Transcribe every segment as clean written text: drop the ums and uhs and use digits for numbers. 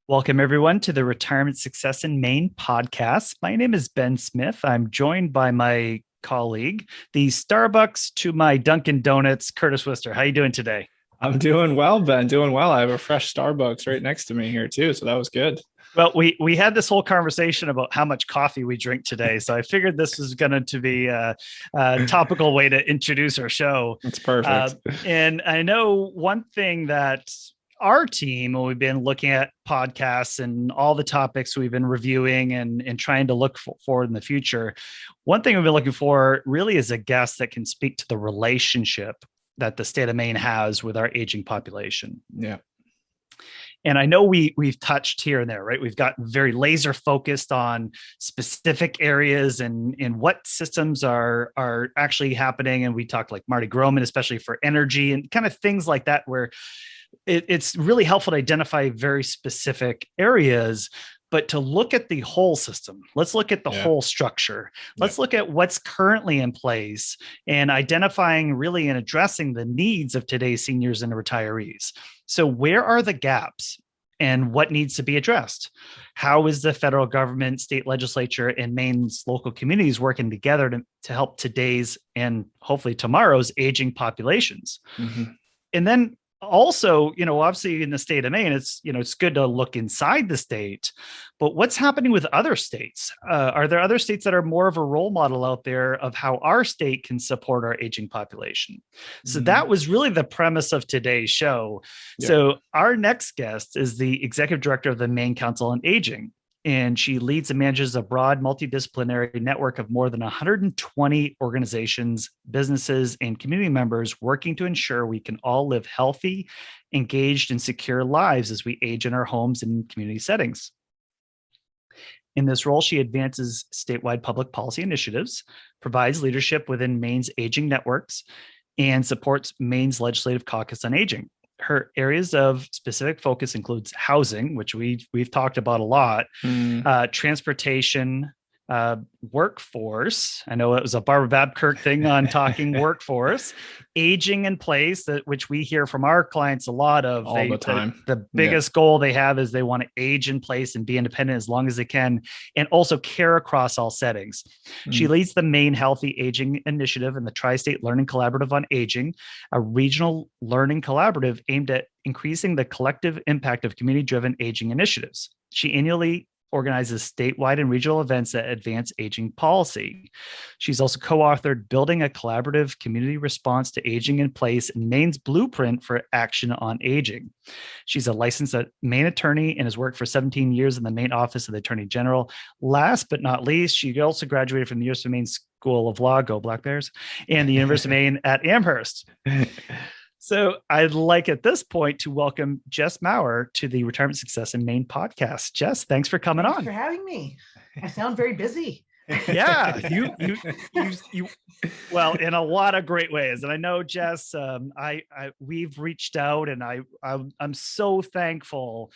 Welcome, everyone, to the Retirement Success in Maine podcast. My name is Ben Smith. I'm joined by my colleague, the Starbucks to my Dunkin' Donuts, Curtis Wister. How are you doing today? I'm doing well, Ben. Doing well. I have a fresh Starbucks right next to me here too, so that was good. Well, we had this whole conversation about how much coffee we drink today, so I figured this was going to be a topical way to introduce our show. It's Uh, perfect. and I know one thing that our team, when we've been looking at podcasts and all the topics we've been reviewing and trying to look forward in the future, one thing we've been looking for really is a guest that can speak to the relationship that the state of Maine has with our aging population. Yeah. And I know we've touched here and there, right? We've got very laser focused on specific areas and what systems are actually happening. And we talked like Marty Groman, especially for energy and kind of things like that, where it's really helpful to identify very specific areas, but to look at the whole system. Let's look at the Yeah. whole structure. Yeah. Let's look at what's currently in place and identifying really and addressing the needs of today's seniors and retirees. So where are the gaps and what needs to be addressed? How is the federal government, state legislature, and Maine's local communities working together to help today's and hopefully tomorrow's aging populations? hmm And then also, obviously in the state of Maine, it's good to look inside the state, but what's happening with other states? Are there other states that are more of a role model out there of how our state can support our aging population? So hmm that was really the premise of today's show. Yeah. So our next guest is the executive director of the Maine Council on Aging, and she leads and manages a broad multidisciplinary network of more than 120 organizations, businesses, and community members working to ensure we can all live healthy, engaged, and secure lives as we age in our homes and community settings. In this role, she advances statewide public policy initiatives, provides leadership within Maine's aging networks, and supports Maine's Legislative Caucus on Aging. Her areas of specific focus includes housing, which we've talked about a lot, Mm. transportation, workforce. I know it was a Barbara Babkirk thing on talking workforce, aging in place, which we hear from our clients a lot of. All the time. The Yeah. biggest goal they have is they want to age in place and be independent as long as they can, and also care across all settings. She Mm. leads the Maine Healthy Aging Initiative and the Tri-State Learning Collaborative on Aging, a regional learning collaborative aimed at increasing the collective impact of community-driven aging initiatives. She annually organizes statewide and regional events that advance aging policy. She's also co-authored Building a Collaborative Community Response to Aging in Place and Maine's Blueprint for Action on Aging. She's a licensed Maine attorney and has worked for 17 years in the Maine Office of the Attorney General. Last but not least, she also graduated from the University of Maine School of Law, go Black Bears, and the University of Maine at Amherst. So I'd like at this point to welcome Jess Maurer to the Retirement Success in Maine podcast. Jess, thanks for coming Thanks on. for having me. I sound very busy. Yeah, you well, in a lot of great ways. And I know, Jess, we've reached out, and I'm so thankful.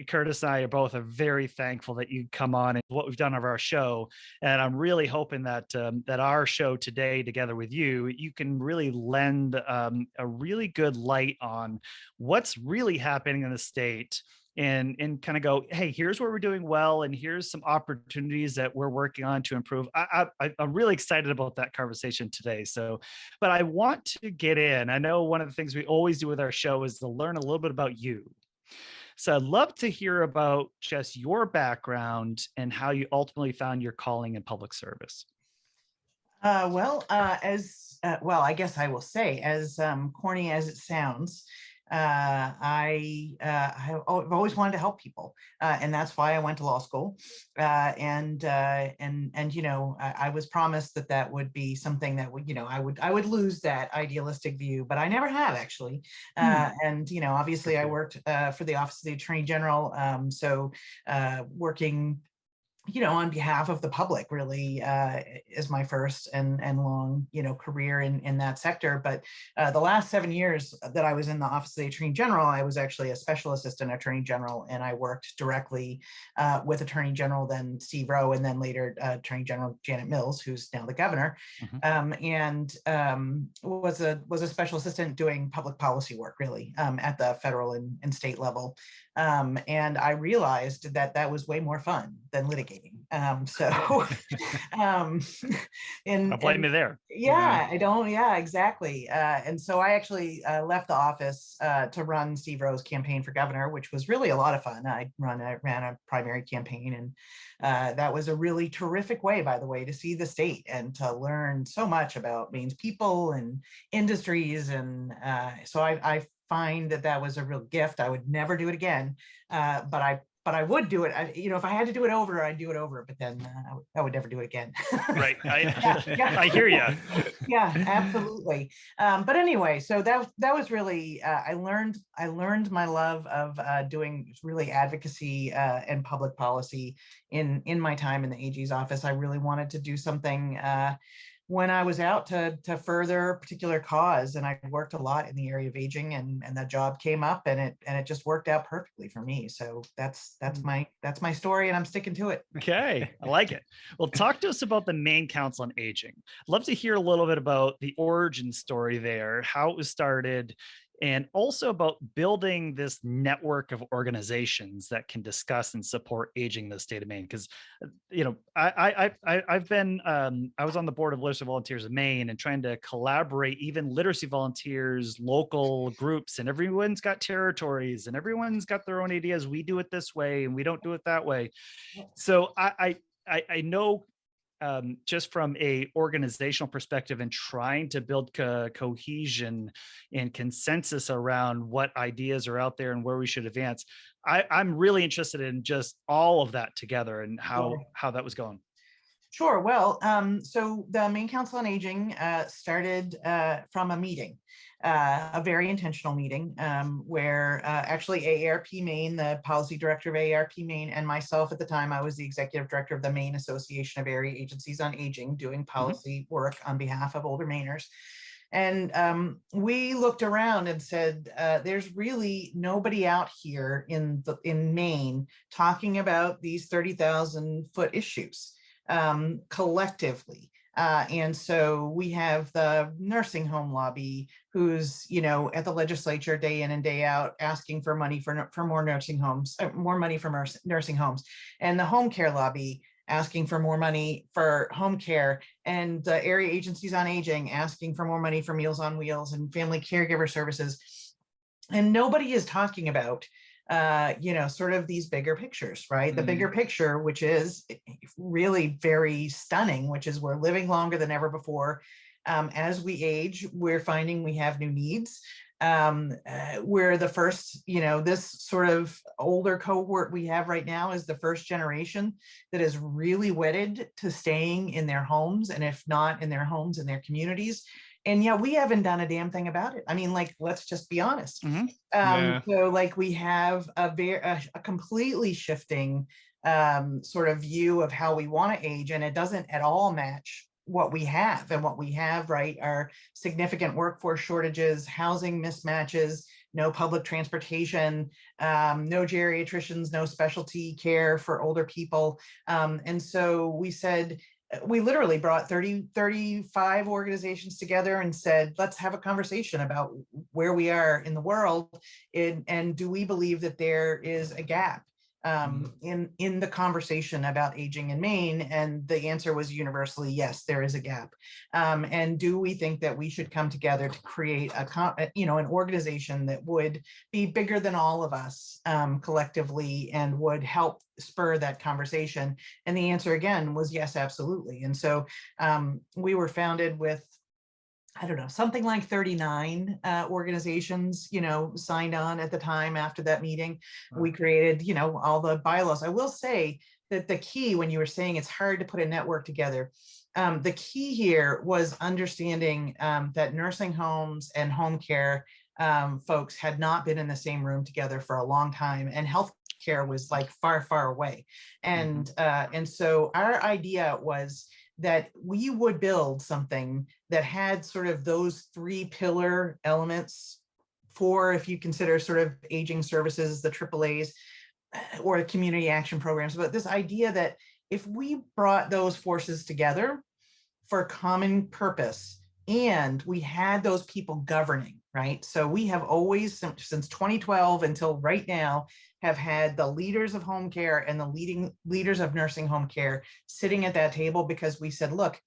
Curtis and I are very thankful that you come on and what we've done of our show. And I'm really hoping that that our show today, together with you can really lend a really good light on what's really happening in the state, and kind of go, hey, here's where we're doing well, and here's some opportunities that we're working on to improve. I'm really excited about that conversation today. So, but I want to get in. I know one of the things we always do with our show is to learn a little bit about you. So I'd love to hear about just your background and how you ultimately found your calling in public service. I guess I will say, as corny as it sounds, I've always wanted to help people, and that's why I went to law school. I was promised that would be something that would, I would lose that idealistic view, but I never have actually. Obviously, I worked for the Office of the Attorney General, working on behalf of the public, really, is my first and long, career in that sector. But the last 7 years that I was in the Office of the Attorney General, I was actually a Special Assistant Attorney General, and I worked directly with Attorney General then Steve Rowe, and then later Attorney General Janet Mills, who's now the governor, and was a special assistant doing public policy work, really, at the federal and state level. And I realized that was way more fun than litigating. So I'll blame you there. Yeah, I don't. Yeah, exactly. And so I actually left the office to run Steve Rowe's campaign for governor, which was really a lot of fun. I ran a primary campaign, and that was a really terrific way, by the way, to see the state and to learn so much about Maine's people and industries. And so I find that was a real gift. I would never do it again, but I would do it. If I had to do it over, I'd do it over. But then I would never do it again. Right. I hear you. Yeah, absolutely. But anyway, so that was really I learned my love of doing really advocacy and public policy in my time in the AG's office. I really wanted to do something when I was out to further a particular cause, and I worked a lot in the area of aging, and that job came up, and it just worked out perfectly for me. So that's my story, and I'm sticking to it. Okay, I like it. Well, talk to us about the Maine Council on Aging. I'd love to hear a little bit about the origin story there, how it was started, and also about building this network of organizations that can discuss and support aging in the state of Maine. Because, I was on the board of Literacy Volunteers of Maine and trying to collaborate even literacy volunteers, local groups, and everyone's got territories and everyone's got their own ideas. We do it this way and we don't do it that way. So I know, just from a organizational perspective and trying to build cohesion and consensus around what ideas are out there and where we should advance, I'm really interested in just all of that together and how that was going. Sure. Well, so the Maine Council on Aging started from a meeting, a very intentional meeting where actually AARP Maine, the policy director of AARP Maine, and myself at the time, I was the executive director of the Maine Association of Area Agencies on Aging, doing policy work on behalf of older Mainers. And we looked around and said, there's really nobody out here in Maine talking about these 30,000 foot issues collectively. And so we have the nursing home lobby who's, at the legislature day in and day out asking for money for more nursing homes, more money for nursing homes, and the home care lobby asking for more money for home care, and the area agencies on aging asking for more money for Meals on Wheels and family caregiver services. And nobody is talking about sort of these bigger pictures, right? The bigger picture, which is really very stunning, which is we're living longer than ever before. As we age, we're finding we have new needs. We're the first, this sort of older cohort we have right now is the first generation that is really wedded to staying in their homes, and if not in their homes, in their communities. And yeah, we haven't done a damn thing about it. I mean, let's just be honest. So we have a completely shifting sort of view of how we want to age, and it doesn't at all match what we have. And what we have, right, are significant workforce shortages, housing mismatches, no public transportation, no geriatricians, no specialty care for older people. And so we said, we literally brought 35 organizations together and said, let's have a conversation about where we are in the world, and do we believe that there is a gap in the conversation about aging in Maine? And the answer was universally, yes, there is a gap. And do we think that we should come together to create an organization that would be bigger than all of us collectively and would help spur that conversation? And the answer again was yes, absolutely. And so we were founded with, I don't know, something like 39 organizations, signed on at the time after that meeting. We created, all the bylaws. I will say that the key, when you were saying it's hard to put a network together, the key here was understanding that nursing homes and home care folks had not been in the same room together for a long time, and health care was like far, far away. And so our idea was that we would build something that had sort of those 3 pillar elements for, if you consider sort of aging services, the AAAs, or the community action programs. But this idea that if we brought those forces together for a common purpose, and we had those people governing, right? So we have always, since 2012 until right now, have had the leaders of home care and the leaders of nursing home care sitting at that table, because we said, look,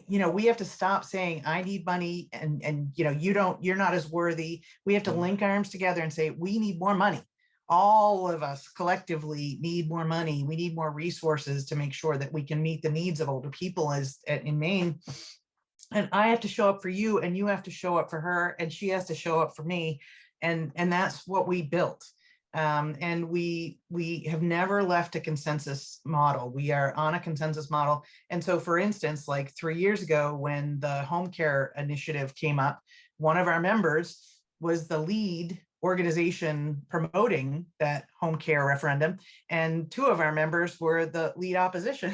we have to stop saying I need money and you're not as worthy. We have to link arms together and say we need more money. All of us collectively need more money. We need more resources to make sure that we can meet the needs of older people in Maine. And I have to show up for you, and you have to show up for her, and she has to show up for me. And that's what we built. And we have never left a consensus model. We are on a consensus model. And so, for instance, like 3 years ago, when the home care initiative came up, one of our members was the lead organization promoting that home care referendum, and 2 of our members were the lead opposition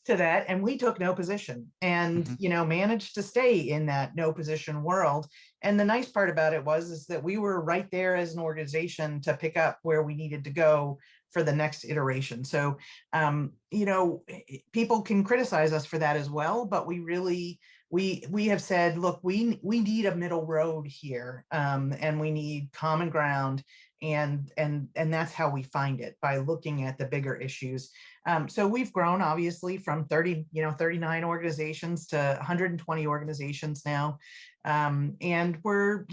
to that, and we took no position, and managed to stay in that no position world. And the nice part about it is that we were right there as an organization to pick up where we needed to go for the next iteration. So people can criticize us for that as well, but we really we have said, look, we need a middle road here, and we need common ground, and that's how we find it, by looking at the bigger issues. So we've grown, obviously, from 39 organizations to 120 organizations now. And we're,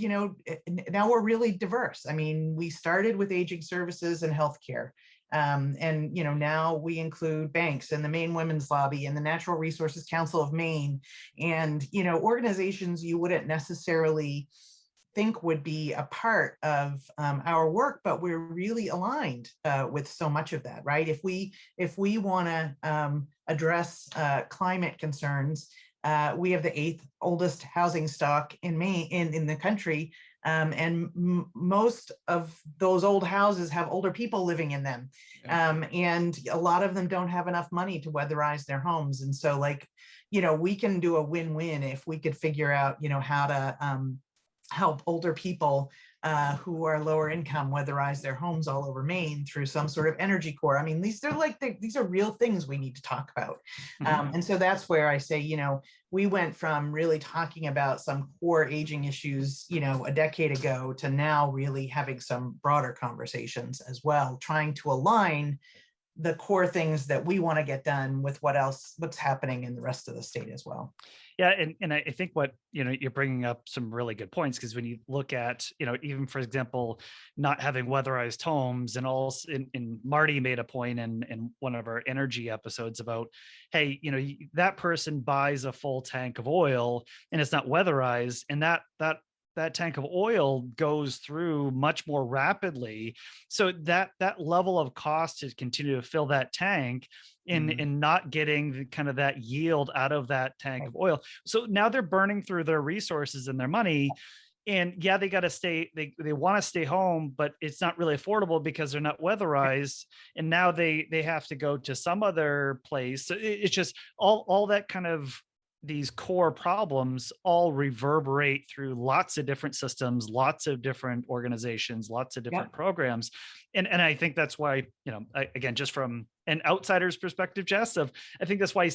now we're really diverse. I mean, we started with aging services and healthcare. And now we include banks and the Maine Women's Lobby and the Natural Resources Council of Maine, and organizations you wouldn't necessarily think would be a part of our work, but we're really aligned with so much of that, right? If we want to address climate concerns, we have the 8th oldest housing stock in Maine, in the country. And most of those old houses have older people living in them. And a lot of them don't have enough money to weatherize their homes. And so, we can do a win-win if we could figure out, how to help older people who are lower income weatherize their homes all over Maine through some sort of energy core. I mean, these are real things we need to talk about. And so that's where I say, we went from really talking about some core aging issues, a decade ago, to now really having some broader conversations as well, trying to align the core things that we want to get done with what's happening in the rest of the state as well. Yeah, and I think what you're bringing up some really good points, because when you look at even, for example, not having weatherized homes, and also in Marty made a point in one of our energy episodes about, hey, that person buys a full tank of oil and it's not weatherized, and that tank of oil goes through much more rapidly. So that level of cost to continue to fill that tank in not getting the kind of that yield out of that tank of oil. So now they're burning through their resources and their money. And yeah, they got to stay, they want to stay home, but it's not really affordable because they're not weatherized. And now they have to go to some other place. So it's just all that kind of, these core problems all reverberate through lots of different systems, lots of different organizations, lots of different programs. And I think that's why, again, just from an outsider's perspective, Jess, I think that's why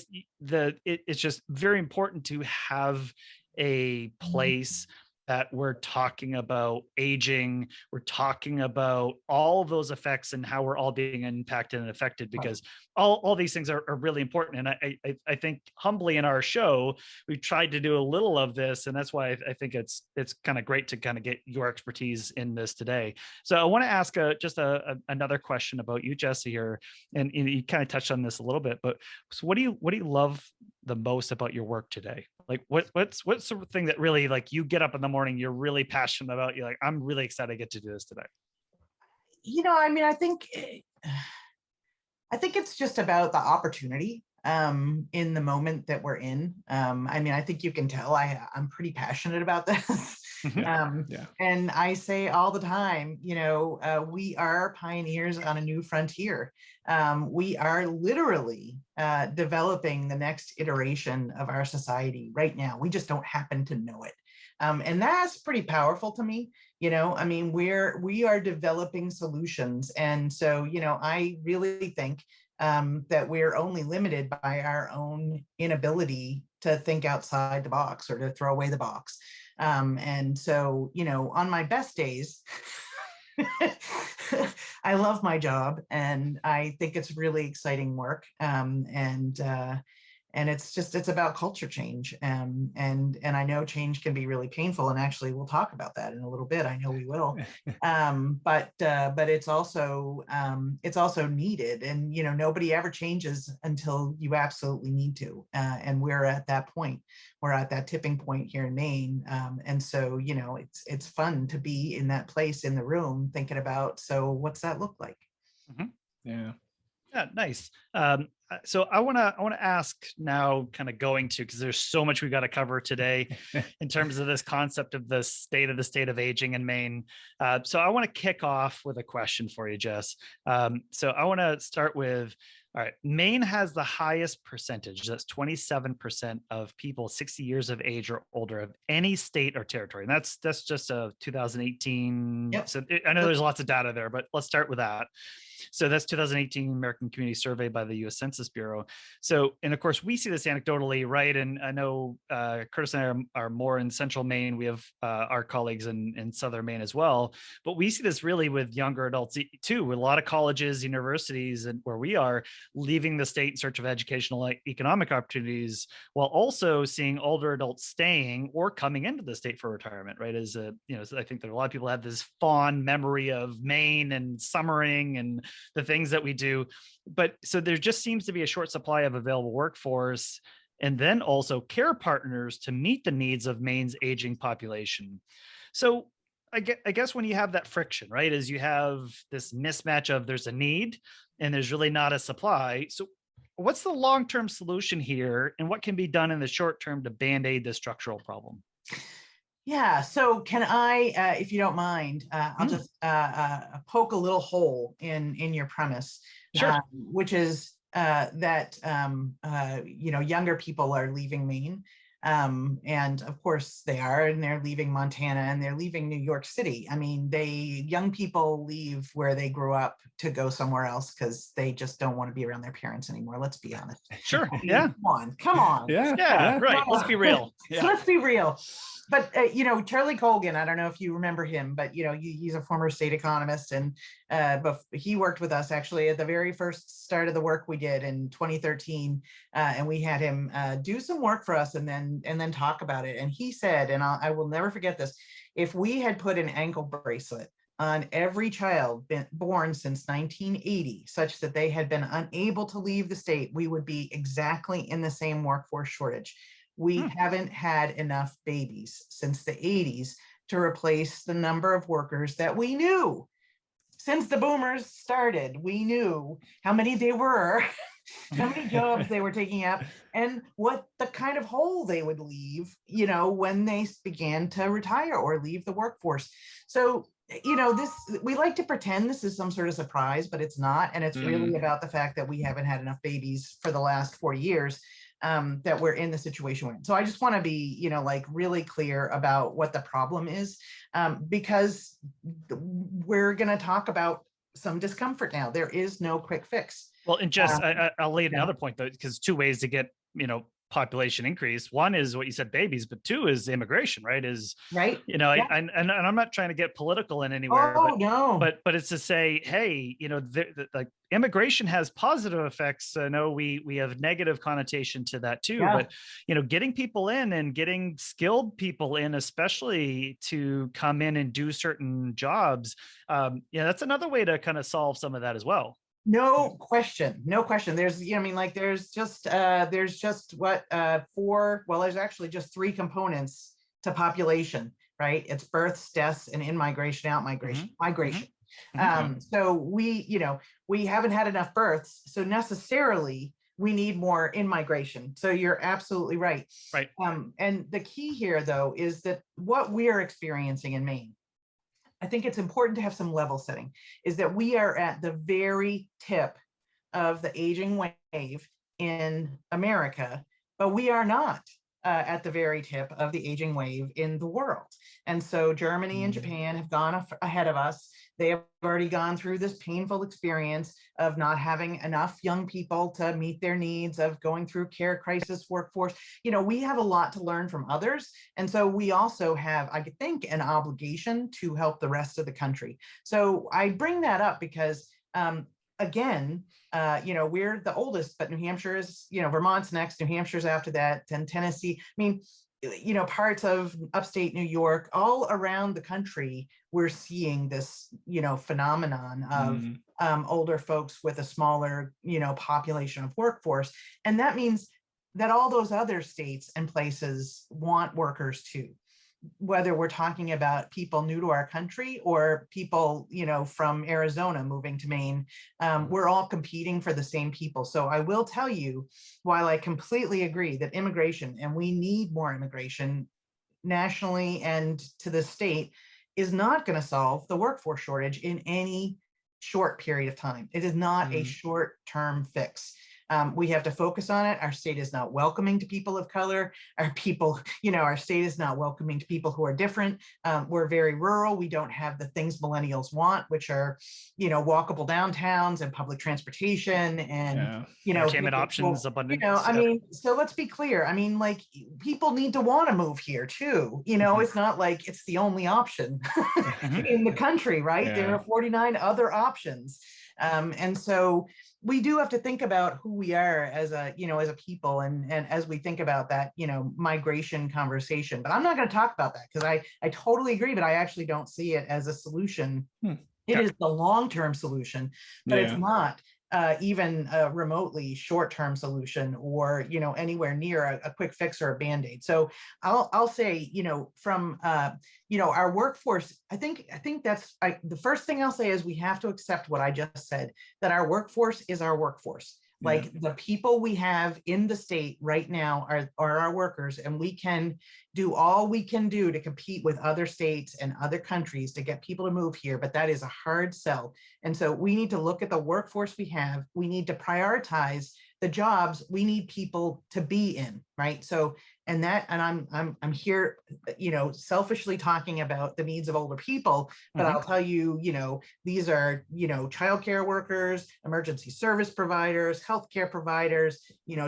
it's just very important to have a place that we're talking about aging, we're talking about all of those effects and how we're all being impacted and affected, because all these things are really important. And I think humbly in our show, we've tried to do a little of this, and that's why I think it's kind of great to kind of get your expertise in this today. So I want to ask another question about you, Jesse, here, and you kind of touched on this a little bit, but so what do you love the most about your work today? Like what's the thing that really, like, you get up in the morning, you're really passionate about, you're like, I'm really excited to get to do this today? I mean, I think it's just about the opportunity in the moment that we're in. I mean, I think you can tell I'm pretty passionate about this. Yeah. And I say all the time, we are pioneers on a new frontier. We are literally developing the next iteration of our society right now. We just don't happen to know it. And that's pretty powerful to me. I mean, we are developing solutions. And so, I really think that we're only limited by our own inability to think outside the box or to throw away the box. And so, on my best days, I love my job and I think it's really exciting work. And it's about culture change. And I know change can be really painful. And actually we'll talk about that in a little bit. I know we will. But it's also needed. And, nobody ever changes until you absolutely need to. And we're at that point. We're at that tipping point here in Maine. And so, it's fun to be in that place in the room thinking about, so what's that look like? Mm-hmm. Yeah. Yeah, nice. So I want to ask now, kind of going to, because there's so much we got to cover today in terms of this concept of the state of aging in Maine. So I want to kick off with a question for you, Jess. So I want to start with, all right, Maine has the highest percentage, that's 27% of people 60 years of age or older of any state or territory. And that's just a 2018. Yep. So I know there's lots of data there, but let's start with that. So that's 2018 American Community Survey by the U.S. Census Bureau. So, and of course, we see this anecdotally, right? And I know Curtis and I are more in central Maine. We have our colleagues in southern Maine as well. But we see this really with younger adults too, with a lot of colleges, universities, and where we are leaving the state in search of educational, economic opportunities, while also seeing older adults staying or coming into the state for retirement, right? As I think that a lot of people have this fond memory of Maine and summering and the things that we do. But so there just seems to be a short supply of available workforce and then also care partners to meet the needs of Maine's aging population. So I guess when you have that friction, right, is you have this mismatch of there's a need and there's really not a supply. So what's the long-term solution here and what can be done in the short term to band-aid this structural problem? Yeah, so can I, if you don't mind, I'll just poke a little hole in your premise, sure. Which is that younger people are leaving Maine, and of course they are, and they're leaving Montana, and they're leaving New York City. I mean, young people leave where they grew up to go somewhere else because they just don't want to be around their parents anymore. Let's be honest. Sure. I mean, Yeah. Come on. Yeah. Right. Let's be real. Yeah. Let's be real. But, Charlie Colgan, I don't know if you remember him, but, he's a former state economist, and but he worked with us actually at the very first start of the work we did in 2013. And we had him do some work for us and then talk about it. And he said, and I will never forget this, if we had put an ankle bracelet on every child born since 1980, such that they had been unable to leave the state, we would be exactly in the same workforce shortage. We haven't had enough babies since the 80s to replace the number of workers that we knew. Since the boomers started, we knew how many they were, how many jobs they were taking up, and what the kind of hole they would leave, when they began to retire or leave the workforce. So, we like to pretend this is some sort of surprise, but it's not. And it's really about the fact that we haven't had enough babies for the last 40 years. That we're in the situation we're in. So I just want to be, really clear about what the problem is, because we're going to talk about some discomfort now. There is no quick fix. Well, and just I'll lay another point though, because two ways to get, population increase. One is what you said, babies, but two is immigration, right? Right. And I'm not trying to get political in anywhere, but it's to say, hey, like immigration has positive effects. I know we have negative connotation to that too, but getting people in and getting skilled people in, especially to come in and do certain jobs, that's another way to kind of solve some of that as well. No question. There's, there's just there's actually just three components to population, right? It's births, deaths, and in-migration, out-migration, migration. So we haven't had enough births. So necessarily we need more in migration. So you're absolutely right. Right. And the key here, though, is that what we are experiencing in Maine, I think it's important to have some level setting, is that we are at the very tip of the aging wave in America, but we are not at the very tip of the aging wave in the world. And so Germany and Japan have gone ahead of us. They have already gone through this painful experience of not having enough young people to meet their needs, of going through care crisis workforce. We have a lot to learn from others. And so we also have, I think, an obligation to help the rest of the country. So I bring that up because, again, we're the oldest, but New Hampshire is, Vermont's next, New Hampshire's after that, and Tennessee. I mean, parts of upstate New York, all around the country, we're seeing this, phenomenon of older folks with a smaller, population of workforce. And that means that all those other states and places want workers too, whether we're talking about people new to our country or people, from Arizona moving to Maine. We're all competing for the same people. So I will tell you, while I completely agree that immigration, and we need more immigration nationally and to the state, is not going to solve the workforce shortage in any short period of time. It is not a short-term fix. We have to focus on it. Our state is not welcoming to people of color. Our state is not welcoming to people who are different. We're very rural. We don't have the things millennials want, which are, walkable downtowns and public transportation and, entertainment options, abundance. So let's be clear. People need to want to move here too. It's not like it's the only option in the country, right? Yeah. There are 49 other options. And so we do have to think about who we are as a people, and as we think about that, migration conversation. But I'm not going to talk about that because I totally agree, but I actually don't see it as a solution. It is the long-term solution, but it's not even a remotely short-term solution or, anywhere near a quick fix or a Band-Aid. So I'll say, from, our workforce, I think that's the first thing I'll say is we have to accept what I just said, that our workforce is our workforce. Like the people we have in the state right now are our workers, and we can do all we can do to compete with other states and other countries to get people to move here, but that is a hard sell. And so we need to look at the workforce we have. We need to prioritize the jobs we need people to be in, right? So, and I'm here, selfishly talking about the needs of older people, but I'll tell you, these are, childcare workers, emergency service providers, healthcare providers,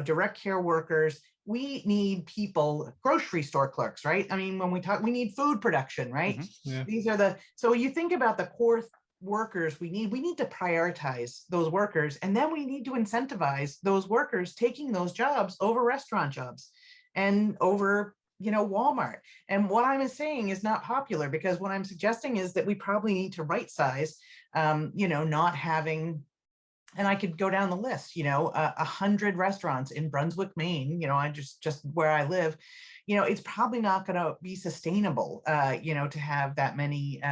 direct care workers. We need people, grocery store clerks, right? When we talk, we need food production, right? These are so you think about the core workers we need to prioritize those workers, and then we need to incentivize those workers taking those jobs over restaurant jobs and over Walmart. And what I'm saying is not popular, because what I'm suggesting is that we probably need to right size, not having, and I could go down the list, 100 restaurants in Brunswick, Maine, I just where I live, it's probably not going to be sustainable, to have that many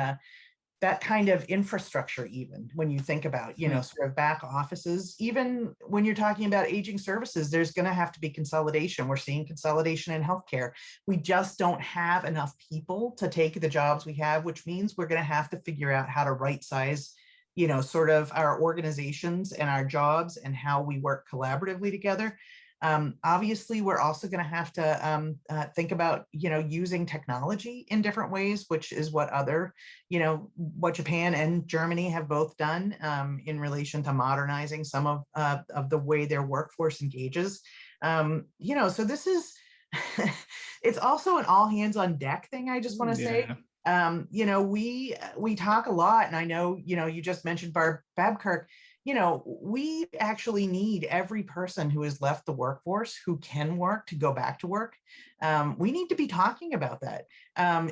that kind of infrastructure, even when you think about, sort of back offices. Even when you're talking about aging services, there's going to have to be consolidation. We're seeing consolidation in healthcare. We just don't have enough people to take the jobs we have, which means we're going to have to figure out how to right size, sort of our organizations and our jobs and how we work collaboratively together. Obviously, we're also going to have to think about, using technology in different ways, which is what what Japan and Germany have both done in relation to modernizing some of the way their workforce engages. So this is, it's also an all hands on deck thing. I just want to say, we talk a lot, and I know, you just mentioned Barb Babkirk. We actually need every person who has left the workforce who can work to go back to work. We need to be talking about that.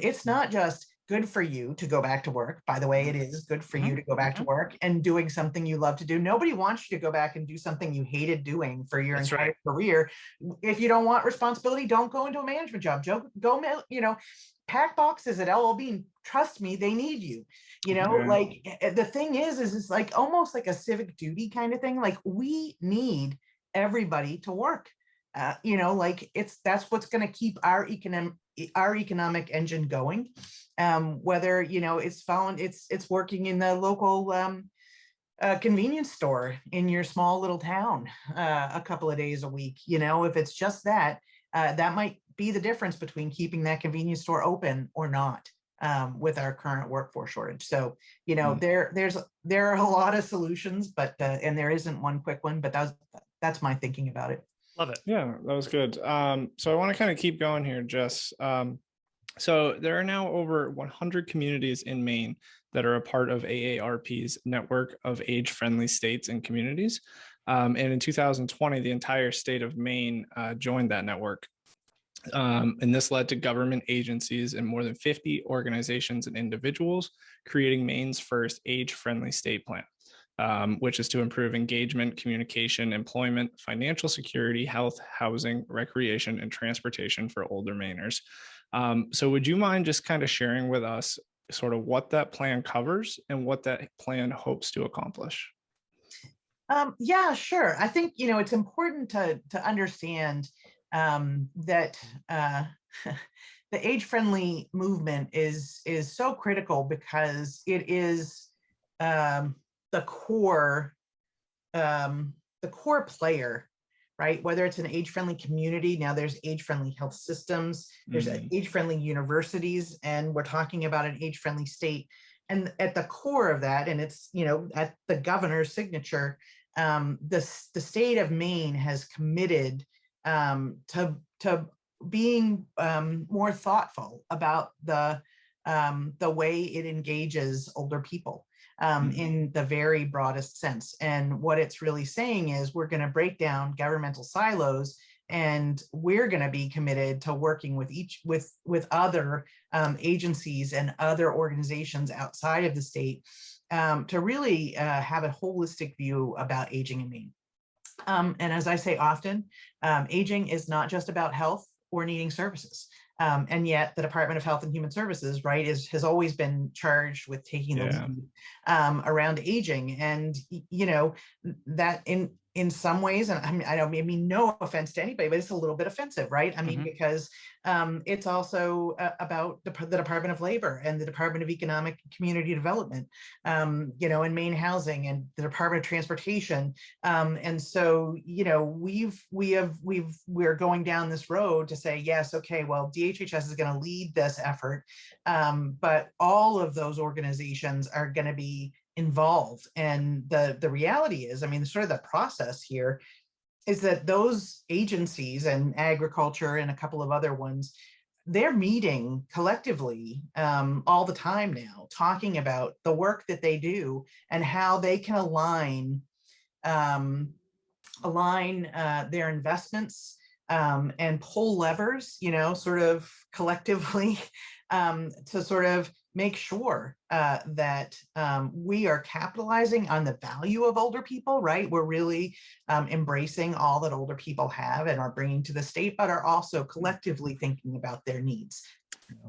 It's not just good for you to go back to work. By the way, it is good for you to go back to work and doing something you love to do. Nobody wants you to go back and do something you hated doing for your entire career. If you don't want responsibility, don't go into a management job. Go, pack boxes at LL Bean. Trust me, they need you. Like the thing is it's like almost like a civic duty kind of thing. Like we need everybody to work. Like that's what's going to keep our economic engine going. Whether it's working in the local convenience store in your small little town a couple of days a week. If it's just that, that might be the difference between keeping that convenience store open or not, with our current workforce shortage. So, there are a lot of solutions, but and there isn't one quick one, but that's my thinking about it. Love it. Yeah, that was good. So I want to kind of keep going here, Jess. So there are now over 100 communities in Maine that are a part of AARP's network of age-friendly states and communities. And in 2020, the entire state of Maine joined that network. And this led to government agencies and more than 50 organizations and individuals creating Maine's first age-friendly state plan, which is to improve engagement, communication, employment, financial security, health, housing, recreation, and transportation for older Mainers. So would you mind just kind of sharing with us sort of what that plan covers and what that plan hopes to accomplish? Yeah, sure. I think, it's important to understand that the age-friendly movement is so critical because it is the core player, right? Whether it's an age-friendly community, now there's age-friendly health systems, there's age-friendly universities, and we're talking about an age-friendly state. And at the core of that, and it's, at the governor's signature, the state of Maine has committed to being more thoughtful about the way it engages older people. In the very broadest sense. And what it's really saying is we're going to break down governmental silos, and we're going to be committed to working with other agencies and other organizations outside of the state to really have a holistic view about aging in Maine. And as I say often, aging is not just about health or needing services. And yet the Department of Health and Human Services, right, has always been charged with taking the lead around aging. And, that in some ways, and I mean, no offense to anybody, but it's a little bit offensive, right? I mean, because it's also about the Department of Labor and the Department of Economic and Community Development, and Maine Housing and the Department of Transportation. And so, we're going down this road to say, yes, okay, well, DHHS is going to lead this effort, but all of those organizations are going to be involved. And the reality is, I mean, sort of the process here is that those agencies and agriculture and a couple of other ones, they're meeting collectively all the time now, talking about the work that they do and how they can align their investments and pull levers, sort of collectively to sort of make sure that we are capitalizing on the value of older people, right? We're really embracing all that older people have and are bringing to the state, but are also collectively thinking about their needs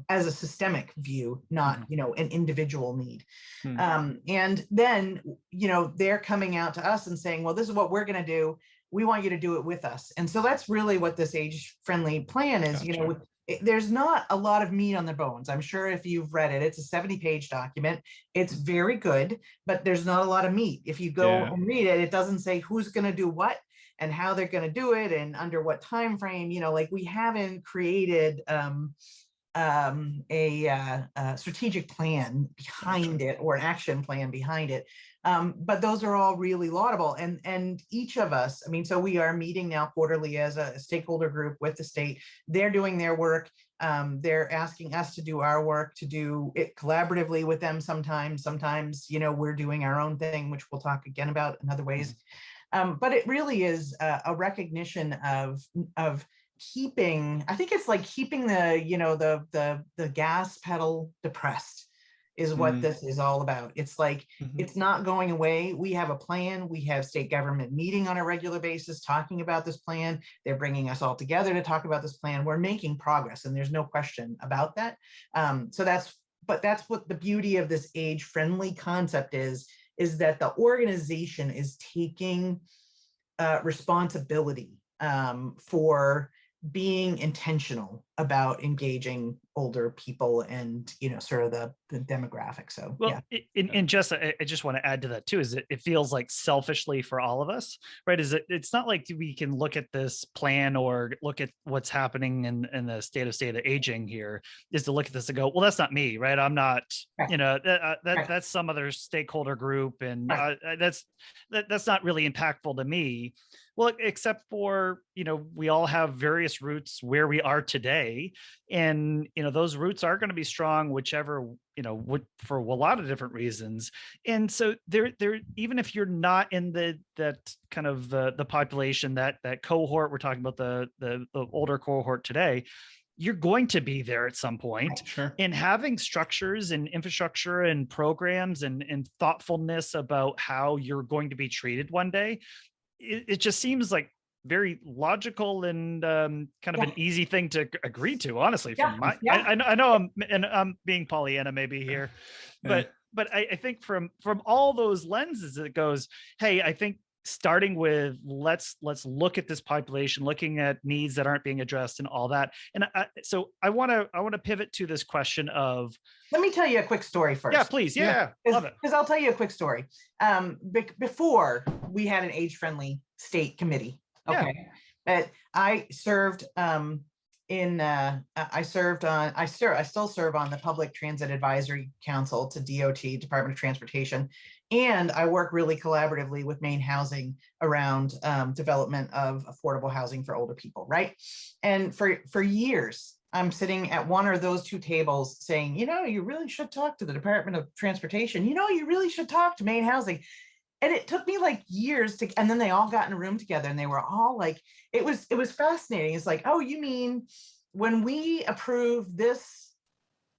as a systemic view, not, an individual need. And then, they're coming out to us and saying, well, this is what we're going to do. We want you to do it with us. And so that's really what this age-friendly plan is. Gotcha. There's not a lot of meat on the bones. I'm sure if you've read it, it's a 70-page document. It's very good, but there's not a lot of meat. If you go and read it, it doesn't say who's going to do what and how they're going to do it and under what time frame. Like we haven't created a strategic plan behind it or an action plan behind it. But those are all really laudable. And each of us, I mean, so we are meeting now quarterly as a stakeholder group with the state. They're doing their work. They're asking us to do our work, to do it collaboratively with them sometimes. Sometimes, we're doing our own thing, which we'll talk again about in other ways. But it really is a recognition of keeping, I think it's like keeping the gas pedal depressed is what this is all about. It's like, it's not going away. We have a plan. We have state government meeting on a regular basis, talking about this plan. They're bringing us all together to talk about this plan. We're making progress, and there's no question about that. But that's what the beauty of this age-friendly concept is that the organization is taking responsibility for being intentional about engaging older people and, sort of the demographic. So, well, and just I just want to add to that too, is it feels like selfishly for all of us, right? It's not like we can look at this plan or look at what's happening in the state of aging here, is to look at this and go, well, that's not me, right? I'm not, right. that's some other stakeholder group, and Right. that's not really impactful to me. Well, except for, we all have various roots where we are today. And, those roots are going to be strong, whichever, for a lot of different reasons. And so there, even if you're not in that kind of the population, that cohort, we're talking about the older cohort today, you're going to be there at some point. Sure. And having structures and infrastructure and programs and thoughtfulness about how you're going to be treated one day, it just seems like very logical and kind of an easy thing to agree to, honestly. From I know I'm being Pollyanna maybe here, but I think from all those lenses, it goes, hey, I think starting with let's look at this population, looking at needs that aren't being addressed and all that. And so I want to pivot to this question of, let me tell you a quick story first. Yeah, please. Yeah. Love it. Because I'll tell you a quick story. Before we had an age-friendly state committee. Okay. But I served I still serve on the Public Transit Advisory Council to DOT, Department of Transportation. And I work really collaboratively with Maine Housing around development of affordable housing for older people, right? And for years, I'm sitting at one or those two tables saying, you really should talk to the Department of Transportation. You really should talk to Maine Housing. And it took me like years and then they all got in a room together and they were all like, it was fascinating. It's like, oh, you mean when we approve this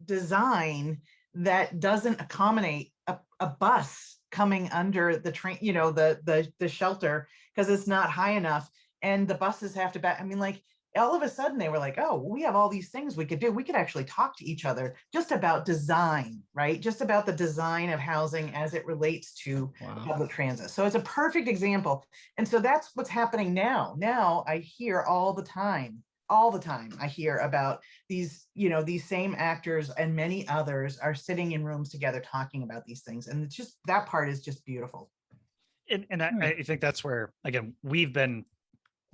design that doesn't accommodate a bus coming under the train, the shelter, because it's not high enough and the buses have to back. I mean, like, all of a sudden they were like, oh, we have all these things we could do. We could actually talk to each other just about design, right? Just about the design of housing as it relates to public transit. So it's a perfect example. And so that's what's happening now. Now I hear all the time, I hear about these, these same actors and many others are sitting in rooms together talking about these things. And it's just, that part is just beautiful. And I think that's where, again, we've been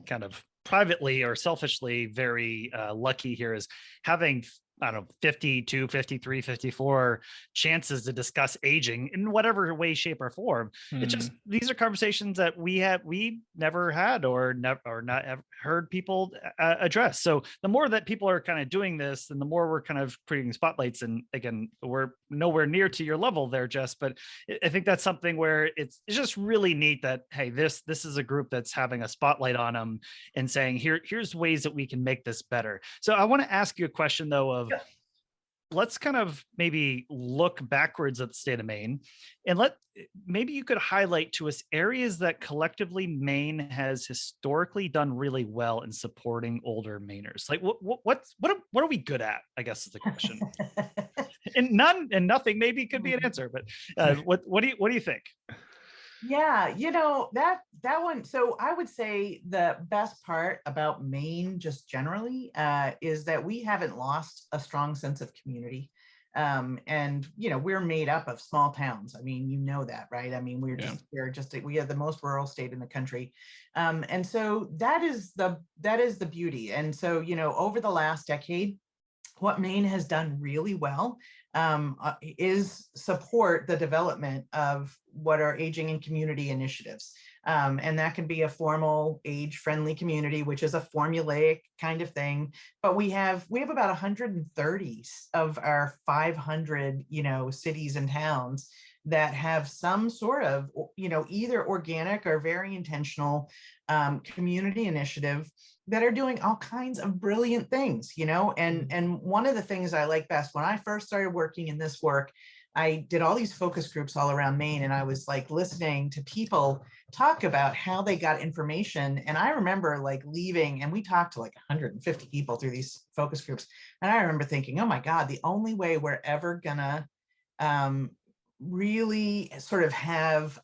kind of privately or selfishly very lucky here, is having, I don't know, 52, 53, 54 chances to discuss aging in whatever way, shape, or form. It's just, these are conversations that we never had or not have heard people address. So the more that people are kind of doing this, and the more we're kind of creating spotlights. And again, we're nowhere near to your level there, Jess, but I think that's something where it's just really neat that, hey, this is a group that's having a spotlight on them and saying, here's ways that we can make this better. So I want to ask you a question though of, let's kind of maybe look backwards at the state of Maine, and maybe you could highlight to us areas that collectively Maine has historically done really well in supporting older Mainers. Like what are we good at, I guess is the question. And nothing maybe could be an answer, but what do you think? Yeah, that one. So I would say the best part about Maine just generally is that we haven't lost a strong sense of community. And we're made up of small towns. I mean, that, right? I mean, we have the most rural state in the country. And so that is the beauty. And so, over the last decade, what Maine has done really well is support the development of what are aging and community initiatives. And that can be a formal age-friendly community, which is a formulaic kind of thing. But we have about 130 of our 500, cities and towns that have some sort of, either organic or very intentional community initiative that are doing all kinds of brilliant things, and one of the things I like best, when I first started working in this work, I did all these focus groups all around Maine, and I was like listening to people talk about how they got information. And I remember like leaving, and we talked to like 150 people through these focus groups. And I remember thinking, oh my God, the only way we're ever gonna really sort of have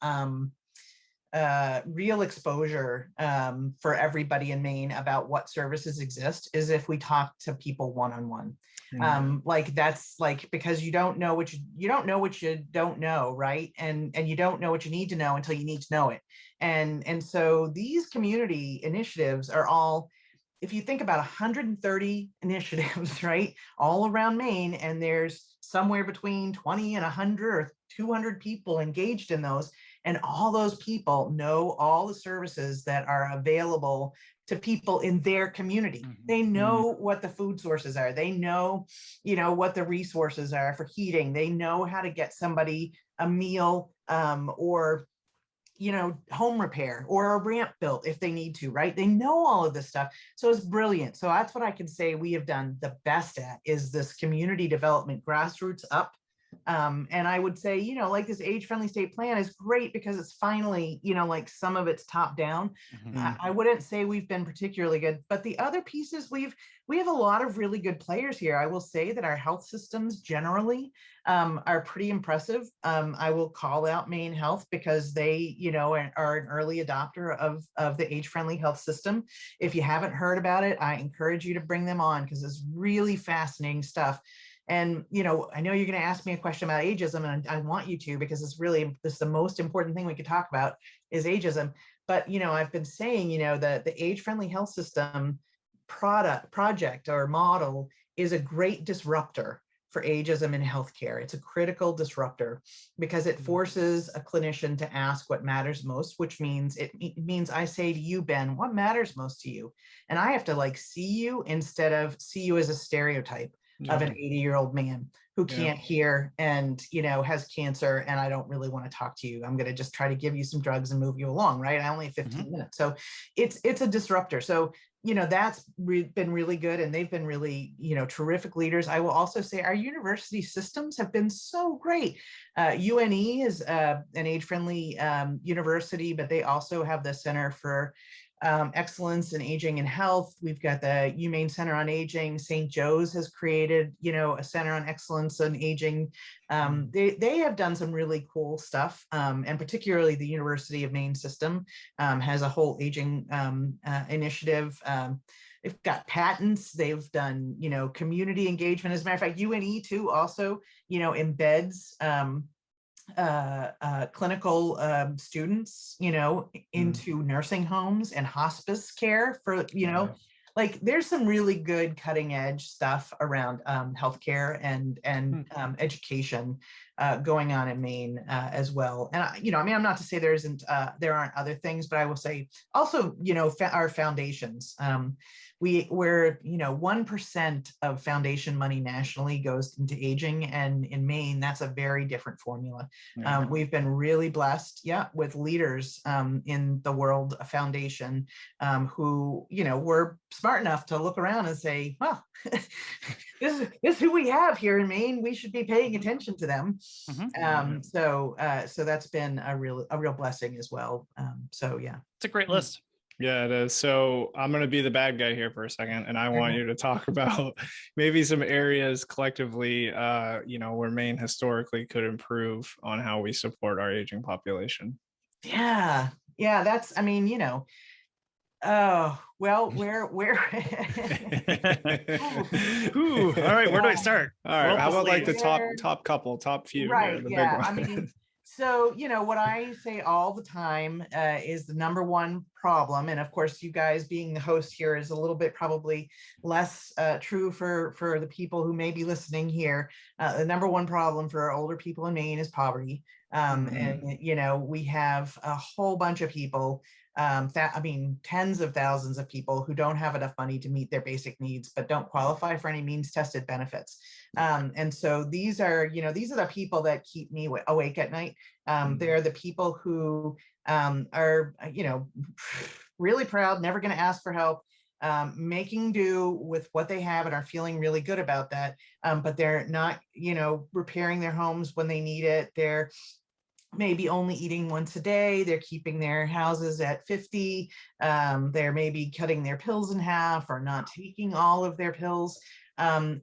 real exposure for everybody in Maine about what services exist is if we talk to people one-on-one. Like that's like, because you don't know what you don't know what you don't know, right? And you don't know what you need to know until you need to know it. And so these community initiatives are all, if you think about 130 initiatives, right, all around Maine, and there's somewhere between 20 and 100 or 200 people engaged in those, and all those people know all the services that are available to people in their community. They know what the food sources are. They know, what the resources are for heating. They know how to get somebody a meal or home repair or a ramp built if they need to, right? They know all of this stuff. So it's brilliant. So that's what I can say we have done the best at, is this community development, grassroots up. And I would say, like this age-friendly state plan is great because it's finally, like some of it's top down. I wouldn't say we've been particularly good, but the other pieces we have a lot of really good players here. I will say that our health systems generally are pretty impressive. I will call out Maine Health because they, are an early adopter of the age-friendly health system. If you haven't heard about it, I encourage you to bring them on because it's really fascinating stuff. And, I know you're going to ask me a question about ageism, and I want you to, because this is the most important thing we could talk about is ageism. But, I've been saying, that the age-friendly health system project or model is a great disruptor for ageism in healthcare. It's a critical disruptor because it forces a clinician to ask what matters most, which means it means I say to you, Ben, what matters most to you? And I have to see you instead of see you as a stereotype of an 80-year-old man who can't hear and, has cancer. And I don't really want to talk to you. I'm going to just try to give you some drugs and move you along. Right. I only have 15 minutes. So it's a disruptor. So, that's been really good. And they've been really, terrific leaders. I will also say our university systems have been so great. UNE is an age-friendly university, but they also have the Center for Excellence in Aging and Health. We've got the UMaine Center on Aging. St. Joe's has created, a Center on Excellence in Aging. They have done some really cool stuff, and particularly the University of Maine system has a whole aging initiative. They've got patents. They've done, community engagement. As a matter of fact, UNE too also, embeds clinical students, into nursing homes and hospice care for, there's some really good cutting edge stuff around healthcare and education going on in Maine as well. And I'm not to say there aren't other things, but I will say also, our foundations. We're 1% of foundation money nationally goes into aging, and in Maine, that's a very different formula. We've been really blessed, with leaders in the World Foundation who, were smart enough to look around and say, well, this is who we have here in Maine. We should be paying attention to them. So that's been a real blessing as well. It's a great list. Yeah, it is. So I'm going to be the bad guy here for a second, and I want you to talk about maybe some areas collectively, where Maine historically could improve on how we support our aging population. Yeah, that's, oh, well, where Ooh, all right, where do I start? All right, how about the top few? Right, here, the big one. So, what I say all the time is the number one problem. And of course, you guys being the host here is a little bit probably less true for the people who may be listening here. The number one problem for older people in Maine is poverty. And, we have a whole bunch of people, tens of thousands of people who don't have enough money to meet their basic needs, but don't qualify for any means tested benefits. And so these are the people that keep me awake at night. They're the people who are, really proud, never going to ask for help, making do with what they have and are feeling really good about that. But they're not, repairing their homes when they need it. They're maybe only eating once a day. They're keeping their houses at 50. They're maybe cutting their pills in half or not taking all of their pills. And,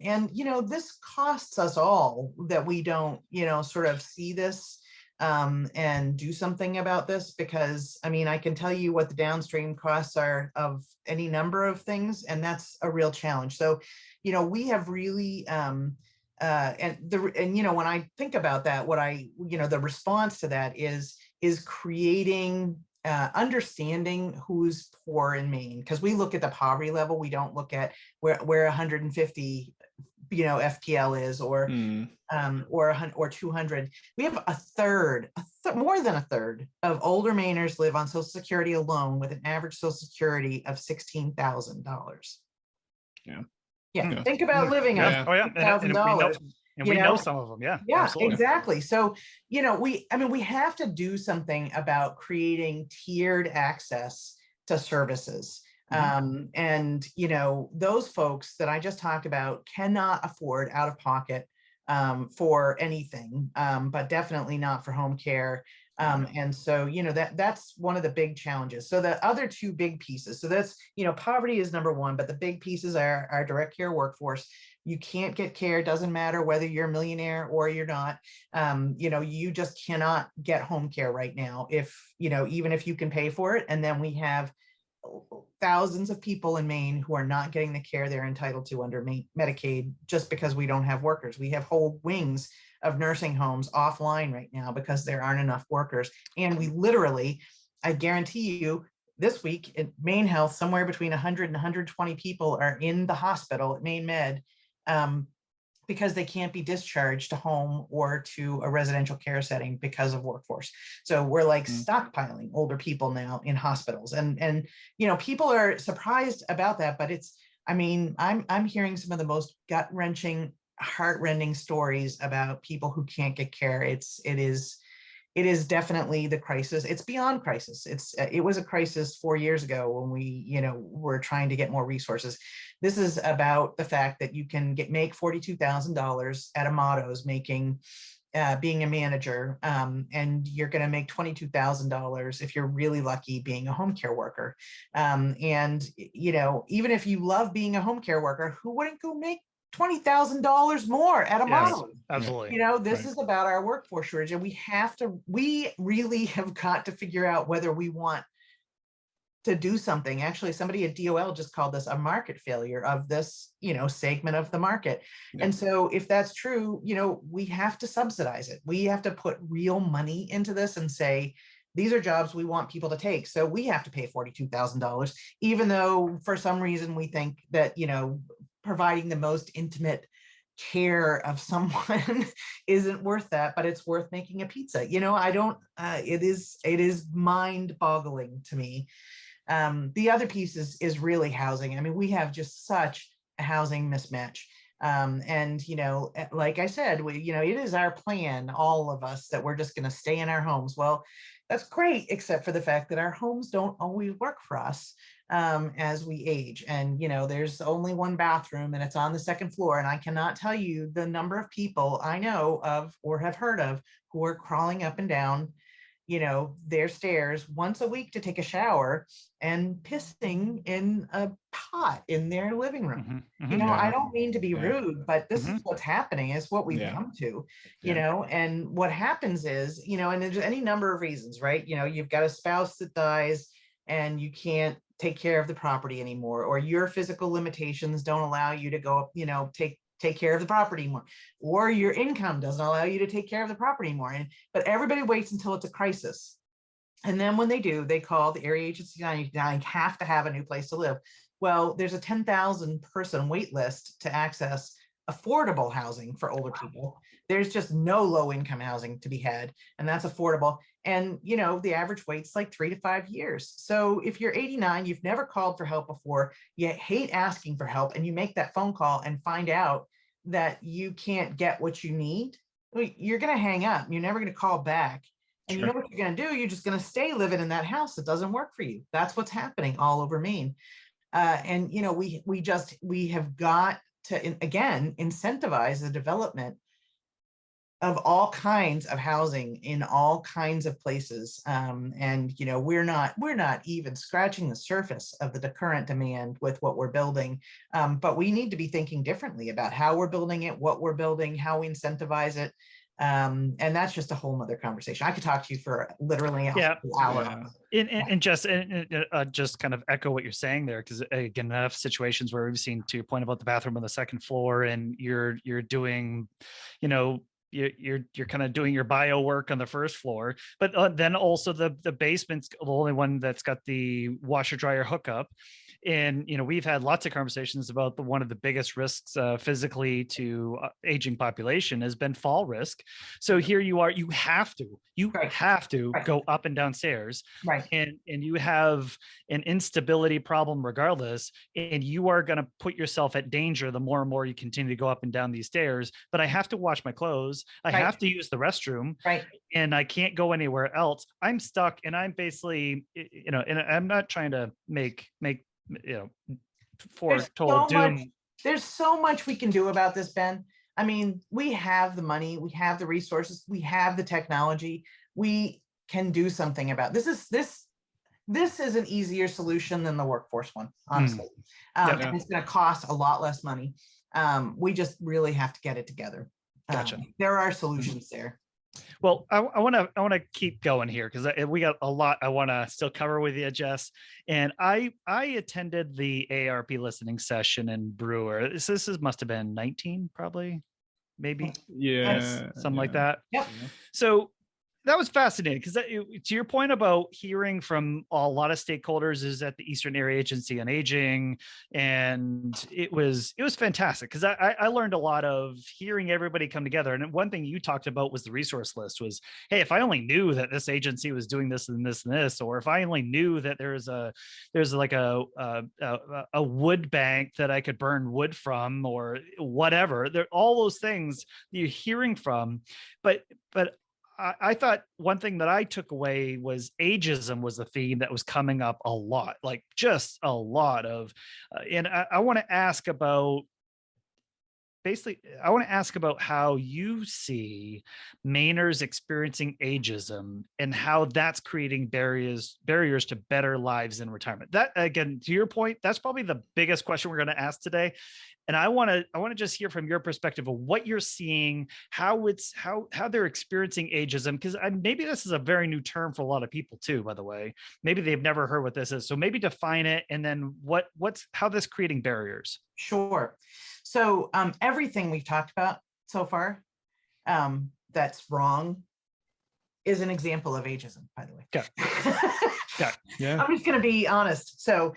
this costs us all that we don't, sort of see this and do something about this, because I mean, I can tell you what the downstream costs are of any number of things, and that's a real challenge. So, we have really, and when I think about that, the response to that is creating, understanding who's poor in Maine, because we look at the poverty level. We don't look at where 150 FPL is, or 200. We have more than a third of older Mainers live on Social Security alone, with an average Social Security of $16,000. Yeah. Think about living on $16,000. And we know some of them. Yeah, absolutely. Exactly. So, we have to do something about creating tiered access to services. And, those folks that I just talked about cannot afford out of pocket for anything, but definitely not for home care. And so, that's one of the big challenges. So the other two big pieces, so that's, poverty is number one, but the big pieces are our direct care workforce. You can't get care. Doesn't matter whether you're a millionaire or you're not. You just cannot get home care right now, even if you can pay for it. And then we have thousands of people in Maine who are not getting the care they're entitled to under Medicaid, just because we don't have workers. We have whole wings of nursing homes offline right now because there aren't enough workers. And we literally, I guarantee you, this week in Maine Health, somewhere between 100 and 120 people are in the hospital at Maine Med, because they can't be discharged to home or to a residential care setting because of workforce. So we're like stockpiling older people now in hospitals, and people are surprised about that, but I'm hearing some of the most gut-wrenching, heart-rending stories about people who can't get care. It is definitely the crisis. It's beyond crisis. It was a crisis 4 years ago when we, were trying to get more resources. This is about the fact that you can make $42,000 at Amato's being a manager, and you're going to make $22,000 if you're really lucky being a home care worker. And even if you love being a home care worker, who wouldn't go make $20,000 more at a model? Absolutely. This is about our workforce shortage, and we really have got to figure out whether we want to do something. Actually, somebody at DOL just called this a market failure of this, segment of the market. And so if that's true, we have to subsidize it. We have to put real money into this and say, these are jobs we want people to take. So we have to pay $42,000, even though for some reason we think that, providing the most intimate care of someone isn't worth that, but it's worth making a pizza. It is mind-boggling to me. The other piece is really housing. We have just such a housing mismatch. And, like I said, it is our plan, all of us, that we're just going to stay in our homes. Well, that's great, except for the fact that our homes don't always work for us as we age. And, there's only one bathroom and it's on the second floor. And I cannot tell you the number of people I know of or have heard of who are crawling up and down, their stairs once a week to take a shower and pissing in a pot in their living room. I don't mean to be rude, but this is what's happening. It's what we've come to, and what happens is, and there's any number of reasons, right? You've got a spouse that dies and you can't take care of the property anymore, or your physical limitations don't allow you to go, take care of the property more, or your income doesn't allow you to take care of the property more. But everybody waits until it's a crisis. And then when they do, they call the area agency. I have to have a new place to live. Well, there's a 10,000 person wait list to access affordable housing for older people. There's just no low income housing to be had, and that's affordable. And the average wait's like 3 to 5 years. So if you're 89, you've never called for help before, you hate asking for help, and you make that phone call and find out that you can't get what you need, you're going to hang up. You're never going to call back. And you know what you're going to do? You're just going to stay living in that house that doesn't work for you. That's what's happening all over Maine. And we have got to, again, incentivize the development of all kinds of housing in all kinds of places. And we're not even scratching the surface of the current demand with what we're building. But we need to be thinking differently about how we're building it, what we're building, how we incentivize it. And that's just a whole nother conversation. I could talk to you for literally a Yeah. whole hour. Yeah. And just kind of echo what you're saying there, because again, enough situations where we've seen, to your point about the bathroom on the second floor, and you're doing, you know, you're kind of doing your bio work on the first floor, but then also the basement's the only one that's got the washer dryer hookup. And you know, we've had lots of conversations about one of the biggest risks physically to aging population has been fall risk. So here you are, you have to Right. go up and down stairs, Right. and you have an instability problem regardless, and you are going to put yourself at danger the more and more you continue to go up and down these stairs. But I have to wash my clothes, I Right. have to use the restroom, Right. and I can't go anywhere else. I'm stuck, and I'm basically, you know, and I'm not trying to make you know, There's foretold doom. there's so much we can do about this, Ben. I mean, we have the money, we have the resources, we have the technology. We can do something about this. This is an easier solution than the workforce one, honestly. And it's going to cost a lot less money. We just really have to get it together. Gotcha. There are solutions there. Well, I want to keep going here, because we got a lot I want to still cover with you, Jess. And I attended the AARP listening session in Brewer. This must have been 19, probably, maybe. Yeah, something like that. Yep. So that was fascinating, because to your point about hearing from a lot of stakeholders is at the Eastern Area Agency on Aging, and it was fantastic, because I learned a lot of hearing everybody come together. And one thing you talked about was the resource list. Was, hey, if I only knew that this agency was doing this and this and this, or if I only knew that there's like a wood bank that I could burn wood from, or whatever. There, all those things you're hearing from, but I thought one thing that I took away was ageism was the theme that was coming up a lot, like just a lot of, and I want to ask about, basically, I want to ask about how you see Mainers experiencing ageism and how that's creating barriers to better lives in retirement. That, again, to your point, that's probably the biggest question we're going to ask today. And I want to just hear from your perspective of what you're seeing, how they're experiencing ageism, because maybe this is a very new term for a lot of people too, by the way. Maybe they've never heard what this is. So maybe define it, and then how this creating barriers. Sure. So everything we've talked about so far that's wrong is an example of ageism, by the way. Okay. Yeah. I'm just going to be honest. So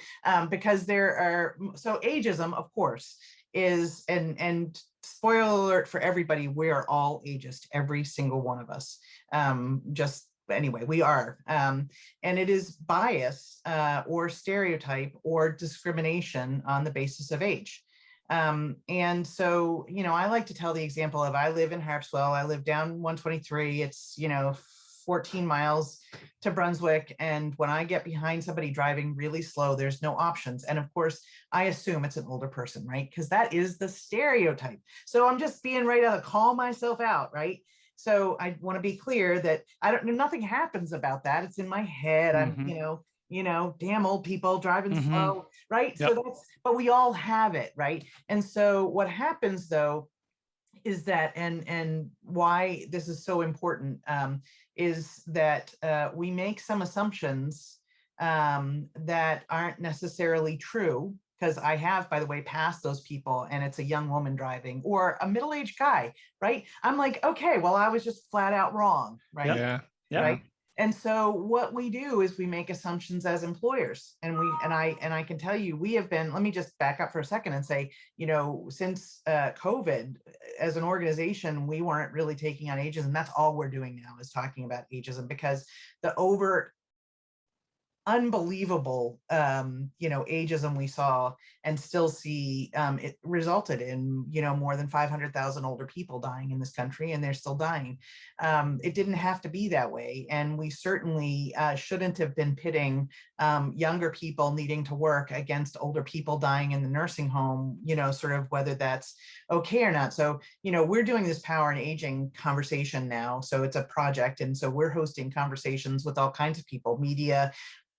because ageism, of course, is, and spoiler alert for everybody, we are all ageist, every single one of us. Anyway, we are. And it is bias or stereotype or discrimination on the basis of age. And so, you know, I like to tell the example of, I live in Harpswell, I live down 123, it's, 14 miles to Brunswick. And when I get behind somebody driving really slow, there's no options. And of course, I assume it's an older person, right? Because that is the stereotype. So I'm just being ready to call myself out, right? So I want to be clear that nothing happens about that. It's in my head. I'm, damn old people driving slow, right? Yep. So but we all have it, right? And so what happens though, is that, and why this is so important, is that we make some assumptions that aren't necessarily true, because I have, by the way, passed those people and it's a young woman driving or a middle-aged guy, right? I'm like, okay, well, I was just flat out wrong, right? Yeah. Right. And so what we do is we make assumptions as employers, and I can tell you, we have been, let me just back up for a second and say, since COVID, as an organization, we weren't really taking on ageism. That's all we're doing now, is talking about ageism, because the overt, unbelievable ageism we saw and still see, it resulted in more than 500,000 older people dying in this country, and they're still dying. It didn't have to be that way, and we certainly shouldn't have been pitting younger people needing to work against older people dying in the nursing home, sort of whether that's okay or not. So we're doing this power and aging conversation now, so it's a project, and so we're hosting conversations with all kinds of people, media,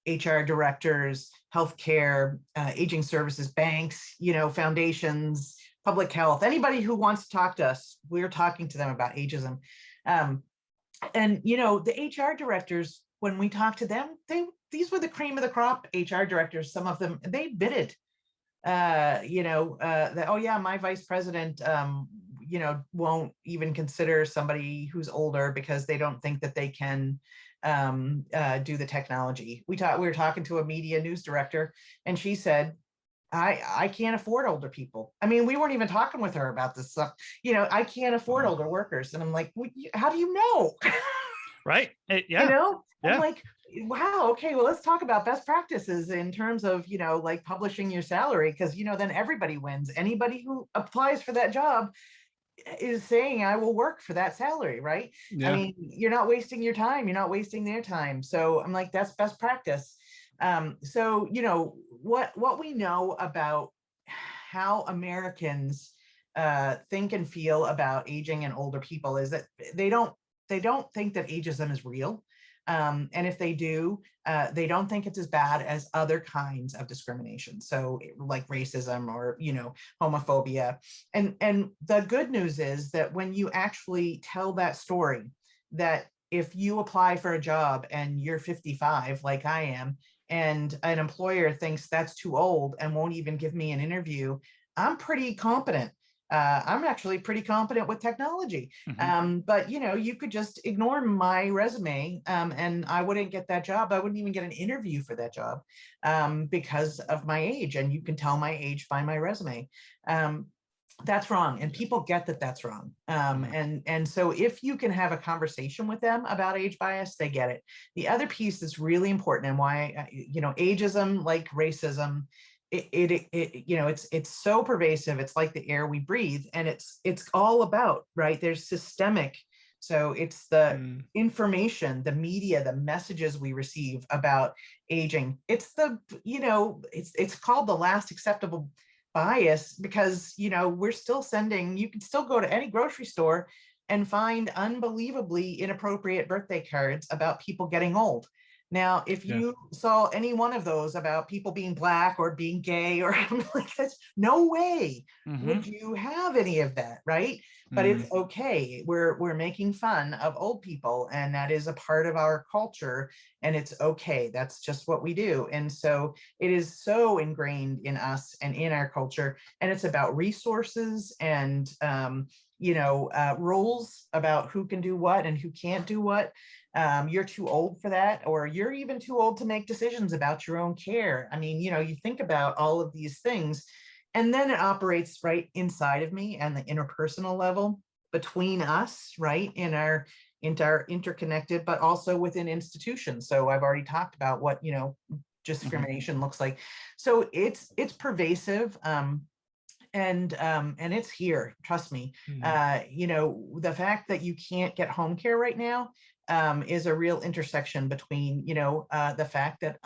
HR directors, healthcare, aging services, banks, foundations, public health, anybody who wants to talk to us, we're talking to them about ageism. And you know, the HR directors, when we talk to them, these were the cream of the crop HR directors. Some of them, they bidded, you know, that, oh yeah, my vice president, you know, won't even consider somebody who's older because they don't think that they can do the technology. We were talking to a media news director, and she said, I can't afford older people. I mean, we weren't even talking with her about this stuff. You know, I can't afford older workers. And I'm like, well, how do you know? Right. Yeah. You know, Yeah. I'm like, wow, okay, well, let's talk about best practices in terms of, you know, like publishing your salary, because, you know, then everybody wins. Anybody who applies for that job is saying, I will work for that salary, right? Yeah. I mean, you're not wasting your time, you're not wasting their time. So I'm like, that's best practice. So, you know, what we know about how Americans think and feel about aging and older people is that they don't think that ageism is real. And if they do, they don't think it's as bad as other kinds of discrimination. So like racism or, you know, homophobia. And the good news is that when you actually tell that story, that if you apply for a job and you're 55, like I am, and an employer thinks that's too old and won't even give me an interview, I'm pretty competent. I'm actually pretty competent with technology. But you know, you could just ignore my resume and I wouldn't get that job. I wouldn't even get an interview for that job because of my age. And you can tell my age by my resume. That's wrong, and people get that that's wrong. And so if you can have a conversation with them about age bias, they get it. The other piece that's really important, and why, you know, ageism, like racism, it you know, it's so pervasive. It's like the air we breathe, and it's all about, right, there's systemic. So it's the information, the media, the messages we receive about aging. It's the, you know, it's called the last acceptable bias, because, you know, we're still sending, you can still go to any grocery store and find unbelievably inappropriate birthday cards about people getting old. Now, if you saw any one of those about people being Black or being gay or like, that's no way would you have any of that, right? But it's okay. We're making fun of old people, and that is a part of our culture, and it's okay. That's just what we do. And so it is so ingrained in us and in our culture, and it's about resources and you know, rules about who can do what and who can't do what. You're too old for that, or you're even too old to make decisions about your own care. I mean, you know, you think about all of these things, and then it operates right inside of me and the interpersonal level between us, right, in our interconnected, but also within institutions. So I've already talked about what, you know, discrimination looks like. So it's pervasive. And it's here, trust me. You know, the fact that you can't get home care right now is a real intersection between, you know, the fact that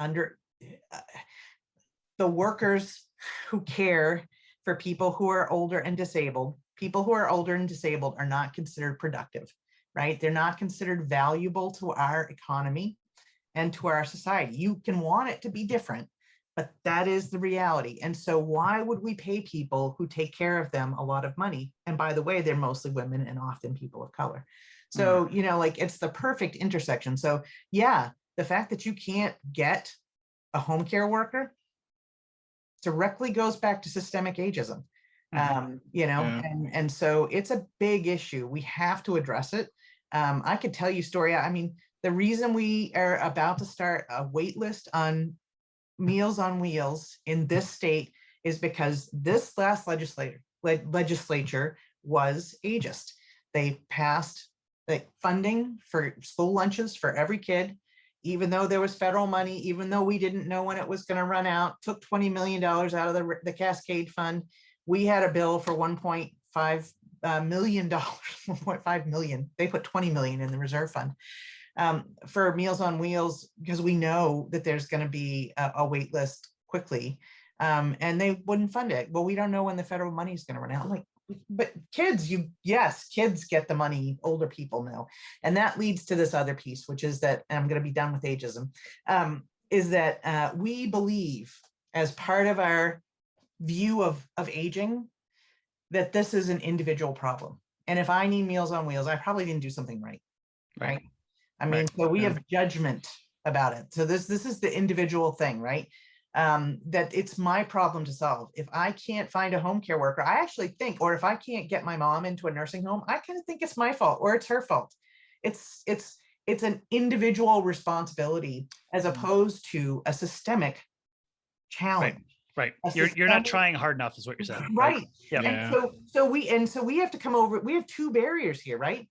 the workers who care for people who are older and disabled, people who are older and disabled are not considered productive, right? They're not considered valuable to our economy and to our society. You can want it to be different, but that is the reality. And so why would we pay people who take care of them a lot of money? And by the way, they're mostly women and often people of color. So, you know, like, it's the perfect intersection. So yeah, the fact that you can't get a home care worker directly goes back to systemic ageism. You know, and so it's a big issue. We have to address it. I could tell you story. I mean, the reason we are about to start a wait list on Meals on Wheels in this state is because this last legislature was ageist. They passed the funding for school lunches for every kid, even though there was federal money, even though we didn't know when it was going to run out, took $20 million out of the Cascade Fund. We had a bill for $1.5 million, 1.5 million. They put 20 million in the reserve fund for Meals on Wheels, because we know that there's going to be a wait list quickly, and they wouldn't fund it. Well, we don't know when the federal money is going to run out. I'm like, but kids, yes, kids get the money, older people know. And that leads to this other piece, which is that, and I'm going to be done with ageism, is that we believe, as part of our view of aging, that this is an individual problem. And if I need Meals on Wheels, I probably didn't do something right. Right. I mean, so we have judgment about it. So this is the individual thing, right? That it's my problem to solve. If I can't find a home care worker, I actually think, or if I can't get my mom into a nursing home, I kind of think it's my fault or it's her fault. It's an individual responsibility as opposed to a systemic challenge. Right. You're not trying hard enough is what you're saying. Right. Yeah. And so we have to come over, we have two barriers here, right?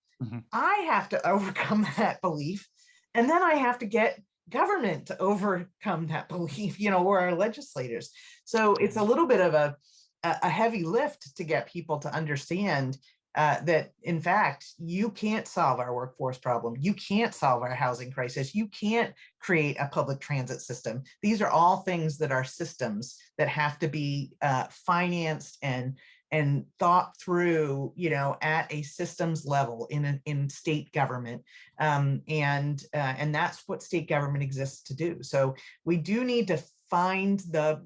I have to overcome that belief. And then I have to get government to overcome that belief, or our legislators. So it's a little bit of a heavy lift to get people to understand that, in fact, you can't solve our workforce problem. You can't solve our housing crisis. You can't create a public transit system. These are all things that are systems that have to be financed and thought through, at a systems level in state government. And that's what state government exists to do. So we do need to find the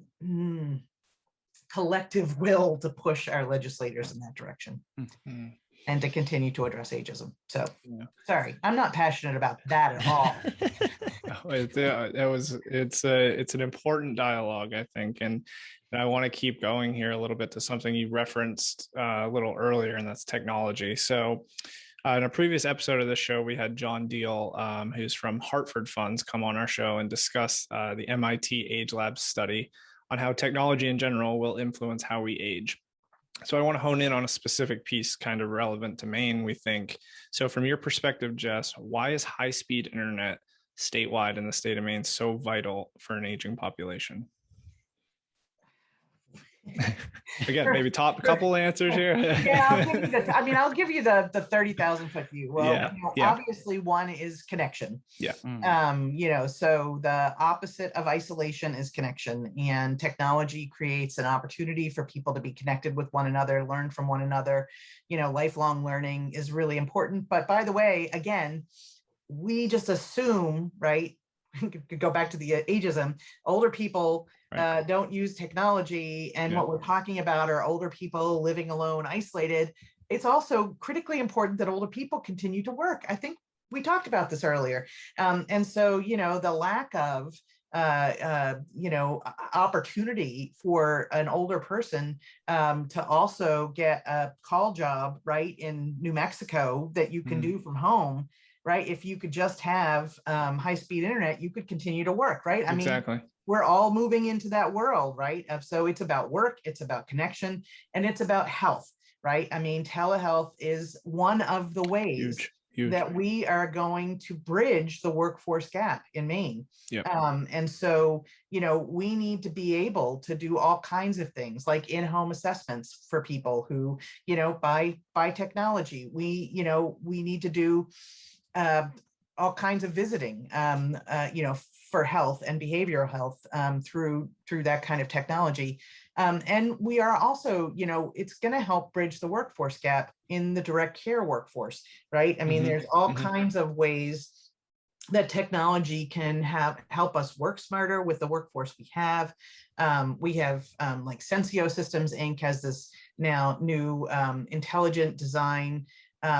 collective will to push our legislators in that direction and to continue to address ageism. So sorry, I'm not passionate about that at all. It's an important dialogue, I think. And I want to keep going here a little bit to something you referenced a little earlier, and that's technology. So in a previous episode of this show, we had John Deal, who's from Hartford Funds, come on our show and discuss the MIT Age Lab study on how technology in general will influence how we age. So I want to hone in on a specific piece kind of relevant to Maine, we think. So from your perspective, Jess, why is high-speed internet statewide in the state of Maine so vital for an aging population? Again, maybe top couple answers here. I'll give you the 30,000 foot view. Well, obviously one is connection. So the opposite of isolation is connection, and technology creates an opportunity for people to be connected with one another, learn from one another. Lifelong learning is really important. But by the way, again, we just assume, right? Go back to the ageism, older people don't use technology, and what we're talking about are older people living alone, isolated. It's also critically important that older people continue to work. I think we talked about this earlier. And so, the lack of opportunity for an older person to also get a call job right in New Mexico that you can do from home. Right. If you could just have high-speed internet, you could continue to work. Right. I mean, we're all moving into that world. Right. So it's about work. It's about connection, and it's about health. Right. I mean, telehealth is one of the ways that we are going to bridge the workforce gap in Maine. And so, we need to be able to do all kinds of things like in-home assessments for people who, by technology. We need to do all kinds of visiting, for health and behavioral health through that kind of technology. And we are also, it's going to help bridge the workforce gap in the direct care workforce, right? I mean, there's all kinds of ways that technology can help us work smarter with the workforce we have. We have like Sensio Systems Inc. has this now new intelligent design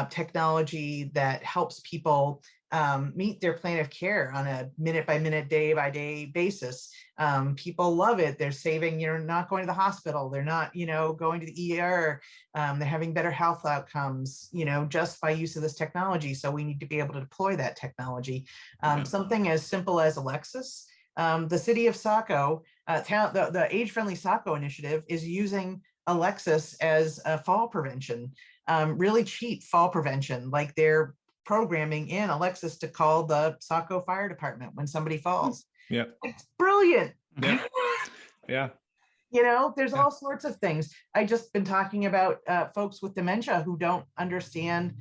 technology that helps people meet their plan of care on a minute by minute, day by day basis. People love it. They're saving, not going to the hospital. They're not, going to the ER. They're having better health outcomes, just by use of this technology. So we need to be able to deploy that technology. Something as simple as Alexis. The city of Saco, the age-friendly Saco initiative is using Alexis as a fall prevention. Really cheap fall prevention, like they're programming in Alexis to call the Saco Fire Department when somebody falls. It's brilliant. There's all sorts of things. I just been talking about folks with dementia who don't understand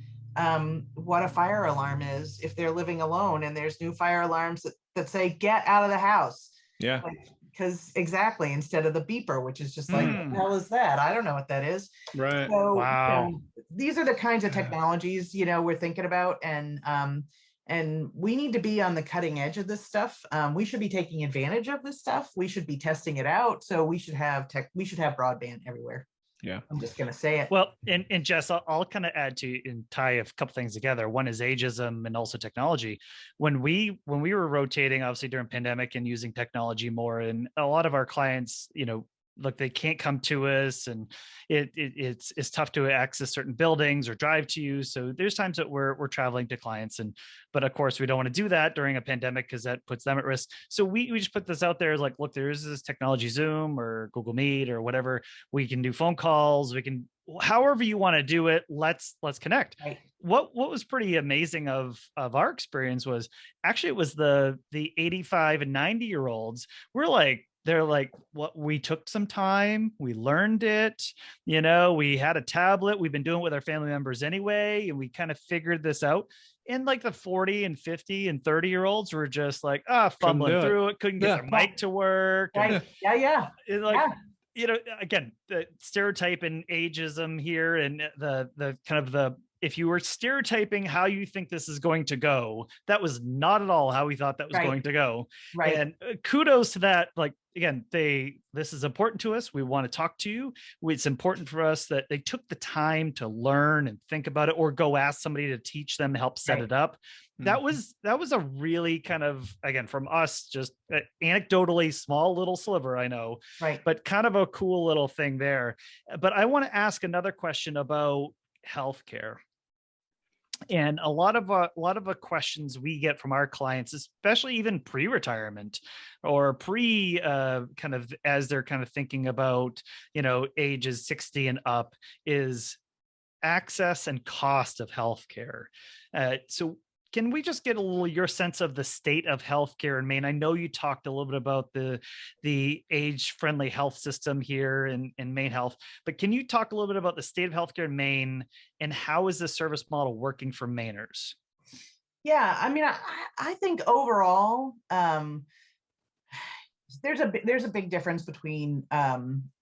what a fire alarm is if they're living alone, and there's new fire alarms that say get out of the house. Because exactly, instead of the beeper, which is just like, what the hell is that? I don't know what that is. Right. So, wow. These are the kinds of technologies, we're thinking about, and we need to be on the cutting edge of this stuff. We should be taking advantage of this stuff. We should be testing it out. So we should have broadband everywhere. Yeah. I'm just going to say it. Well, and Jess, I'll kind of add to and tie a couple things together. One is ageism and also technology. When we were rotating, obviously during pandemic and using technology more, and a lot of our clients, look, they can't come to us, and it's tough to access certain buildings or drive to you. So there's times that we're traveling to clients, but of course we don't want to do that during a pandemic because that puts them at risk. So we just put this out there as like, look, there is this technology, Zoom or Google Meet or whatever. We can do phone calls. We can, however you want to do it. Let's connect. Right. What was pretty amazing of our experience was actually it was the 85 and 90-year-olds. They're like, what, we took some time, we learned it, we had a tablet, we've been doing it with our family members anyway, and we kind of figured this out. And like the 40 and 50 and 30-year-olds were just like, fumbling through it, couldn't get their mic to work. Right. Yeah. Again, the stereotype and ageism here, and the kind of the, if you were stereotyping how you think this is going to go, that was not at all how we thought that was going to go. Right. And kudos to that. Like, again, this is important to us. We want to talk to you. It's important for us that they took the time to learn and think about it, or go ask somebody to teach them, help set it up. That was a really kind of, again, from us, just anecdotally small little sliver, I know, but kind of a cool little thing there. But I want to ask another question about healthcare. And a lot of the questions we get from our clients, especially even pre-retirement or kind of as they're kind of thinking about, ages 60 and up, is access and cost of healthcare. So can we just get a little your sense of the state of healthcare in Maine? I know you talked a little bit about the age-friendly health system here in Maine Health, but can you talk a little bit about the state of healthcare in Maine, and how is the service model working for Mainers? Yeah, I mean, I think overall, there's a big difference between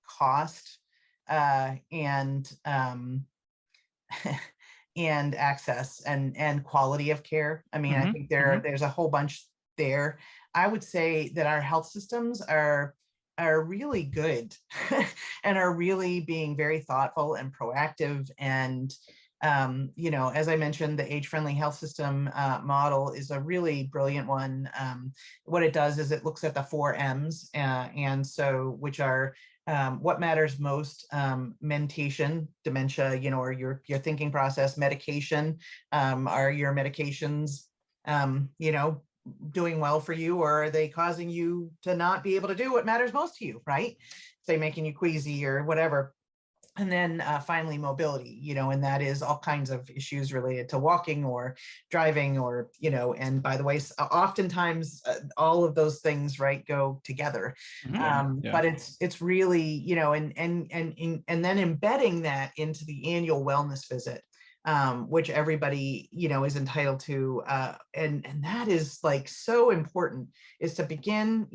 cost and and access and quality of care. I mean, I think there's a whole bunch there. I would say that our health systems are really good and are really being very thoughtful and proactive. And as I mentioned, the age-friendly health system model is a really brilliant one. What it does is it looks at the 4 M's, and so which are what matters most: mentation, dementia, or your thinking process; medication, are your medications, doing well for you, or are they causing you to not be able to do what matters most to you, right? Say making you queasy or whatever. And then finally, mobility, and that is all kinds of issues related to walking or driving, or, and by the way, oftentimes all of those things, go together. But it's really, and then embedding that into the annual wellness visit, which everybody, is entitled to. And that is like so important, is to begin,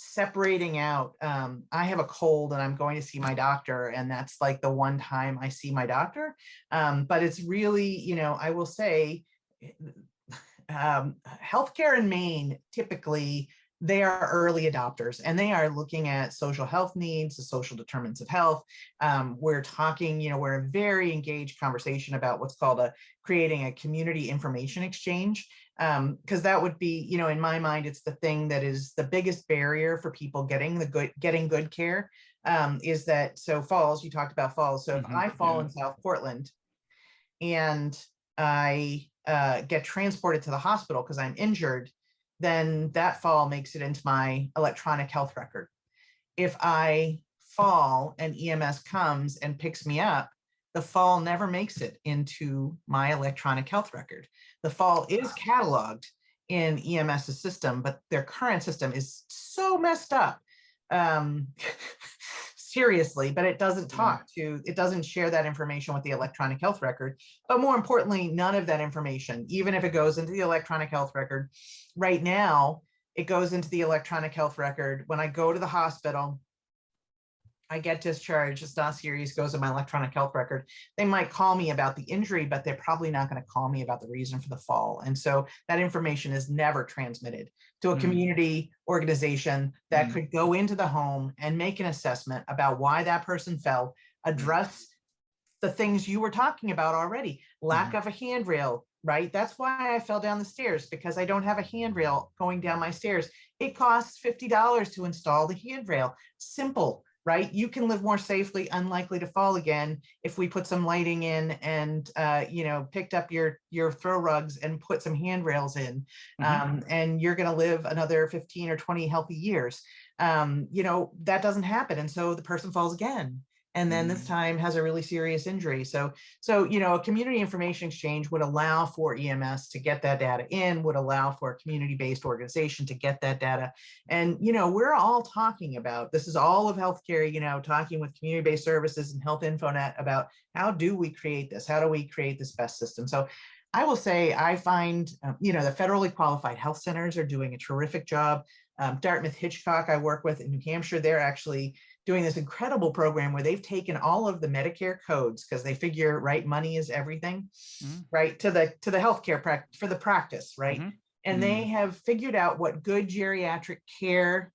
separating out, I have a cold and I'm going to see my doctor, and that's like the one time I see my doctor. But it's really, I will say, healthcare in Maine, typically they are early adopters, and they are looking at social health needs, the social determinants of health. We're talking, we're in a very engaged conversation about what's called creating a community information exchange. Because that would be, in my mind, it's the thing that is the biggest barrier for people getting good care, is that, so falls, you talked about falls. So if I fall in South Portland and I get transported to the hospital because I'm injured, then that fall makes it into my electronic health record. If I fall and EMS comes and picks me up, the fall never makes it into my electronic health record. The fall is cataloged in EMS's system, but their current system is so messed up. Seriously, but it doesn't it doesn't share that information with the electronic health record. But more importantly, none of that information, even if it goes into the electronic health record, right now, it goes into the electronic health record. When I go to the hospital, I get discharged, it's not serious, goes in my electronic health record. They might call me about the injury, but they're probably not going to call me about the reason for the fall. And so that information is never transmitted to a community organization that could go into the home and make an assessment about why that person fell, address the things you were talking about already. Lack of a handrail, right? That's why I fell down the stairs, because I don't have a handrail going down my stairs. It costs $50 to install the handrail. Simple, right? You can live more safely, unlikely to fall again, if we put some lighting in and, picked up your throw rugs and put some handrails in, and you're going to live another 15 or 20 healthy years. That doesn't happen. And so the person falls again. And then this time has a really serious injury. So, a community information exchange would allow for EMS to get that data in, would allow for a community-based organization to get that data. And, we're all talking about, this is all of healthcare, talking with community-based services and Health InfoNet about how do we create this? How do we create this best system? So I will say, I find, the federally qualified health centers are doing a terrific job. Dartmouth Hitchcock, I work with in New Hampshire, they're actually doing this incredible program where they've taken all of the Medicare codes, because they figure, right, money is everything, right, to the healthcare for the practice, right? And they have figured out what good geriatric care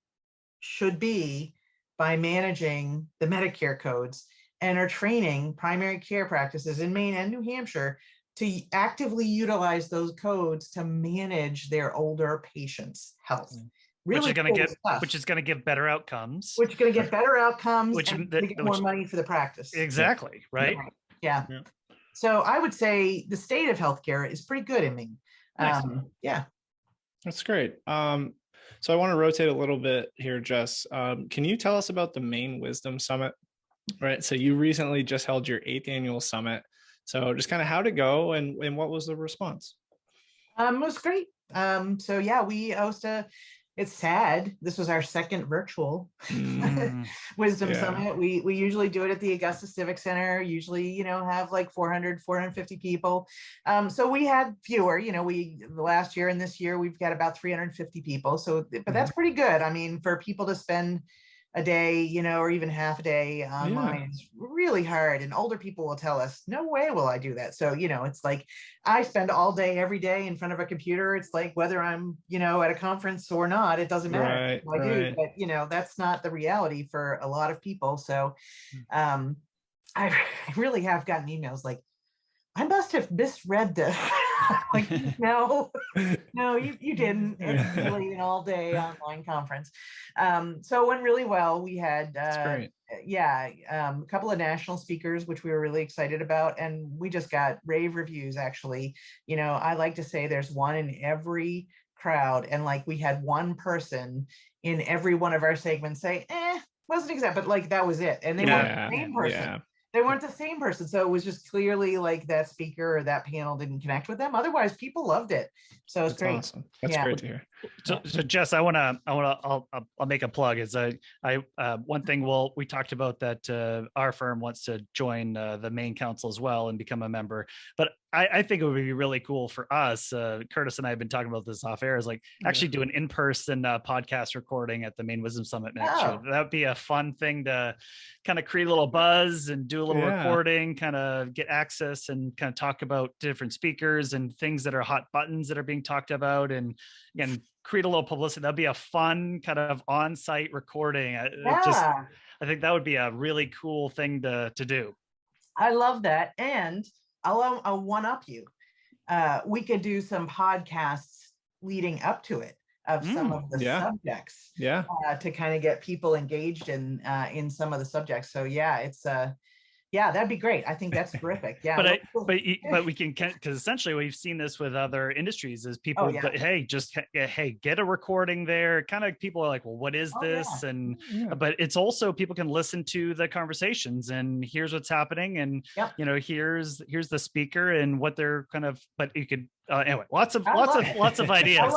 should be by managing the Medicare codes, and are training primary care practices in Maine and New Hampshire to actively utilize those codes to manage their older patients' health. Really which is going to give better outcomes. Which is going to get better outcomes, which and get more money for the practice. Exactly, right? Yeah. So I would say the state of healthcare is pretty good in Maine. Nice. Yeah. That's great. So I want to rotate a little bit here, Jess. Can you tell us about the Maine Wisdom Summit? Right. So you recently just held your 8th annual summit. So just kind of how'd it go, and what was the response? It was great. So yeah, we host it's sad, this was our second virtual Wisdom Summit. We usually do it at the Augusta Civic Center, usually, have like 400, 450 people. So we had fewer, the last year and this year, we've got about 350 people. So, but that's pretty good. I mean, for people to spend a day, or even half a day online is really hard. And older people will tell us, no way will I do that. So, it's like, I spend all day, every day in front of a computer. It's like, whether I'm, at a conference or not, it doesn't matter. I do, but that's not the reality for a lot of people. So I really have gotten emails like, I must have misread this. Like, no, you didn't. It's really an all-day online conference. So it went really well. We had, a couple of national speakers, which we were really excited about. And we just got rave reviews, actually. I like to say there's one in every crowd. And like, we had one person in every one of our segments say, wasn't exact, but like, that was it. And they weren't the same person. Yeah. They weren't the same person. So it was just clearly like that speaker or that panel didn't connect with them. Otherwise, people loved it. So it's great. Awesome. That's great to hear. So Jess, I'll make a plug. Is one thing we talked about that our firm wants to join the Maine Council as well and become a member. But I think it would be really cool for us. Curtis and I have been talking about this off air. Is like actually do an in-person podcast recording at the Maine Wisdom Summit next year. That would be a fun thing to kind of create a little buzz and do a little recording, kind of get access and kind of talk about different speakers and things that are hot buttons that are being talked about, and create a little publicity. That'd be a fun kind of on-site recording. I think that would be a really cool thing to do. I love that. And I'll one-up you. We could do some podcasts leading up to it of some of the subjects to kind of get people engaged in some of the subjects. So it's that'd be great. I think that's terrific. Yeah. But we can, because essentially we've seen this with other industries is people, get a recording there. Kind of people are like, well, what is this? But it's also people can listen to the conversations and here's what's happening. And, here's the speaker and what they're kind of, but you could, anyway, lots of ideas.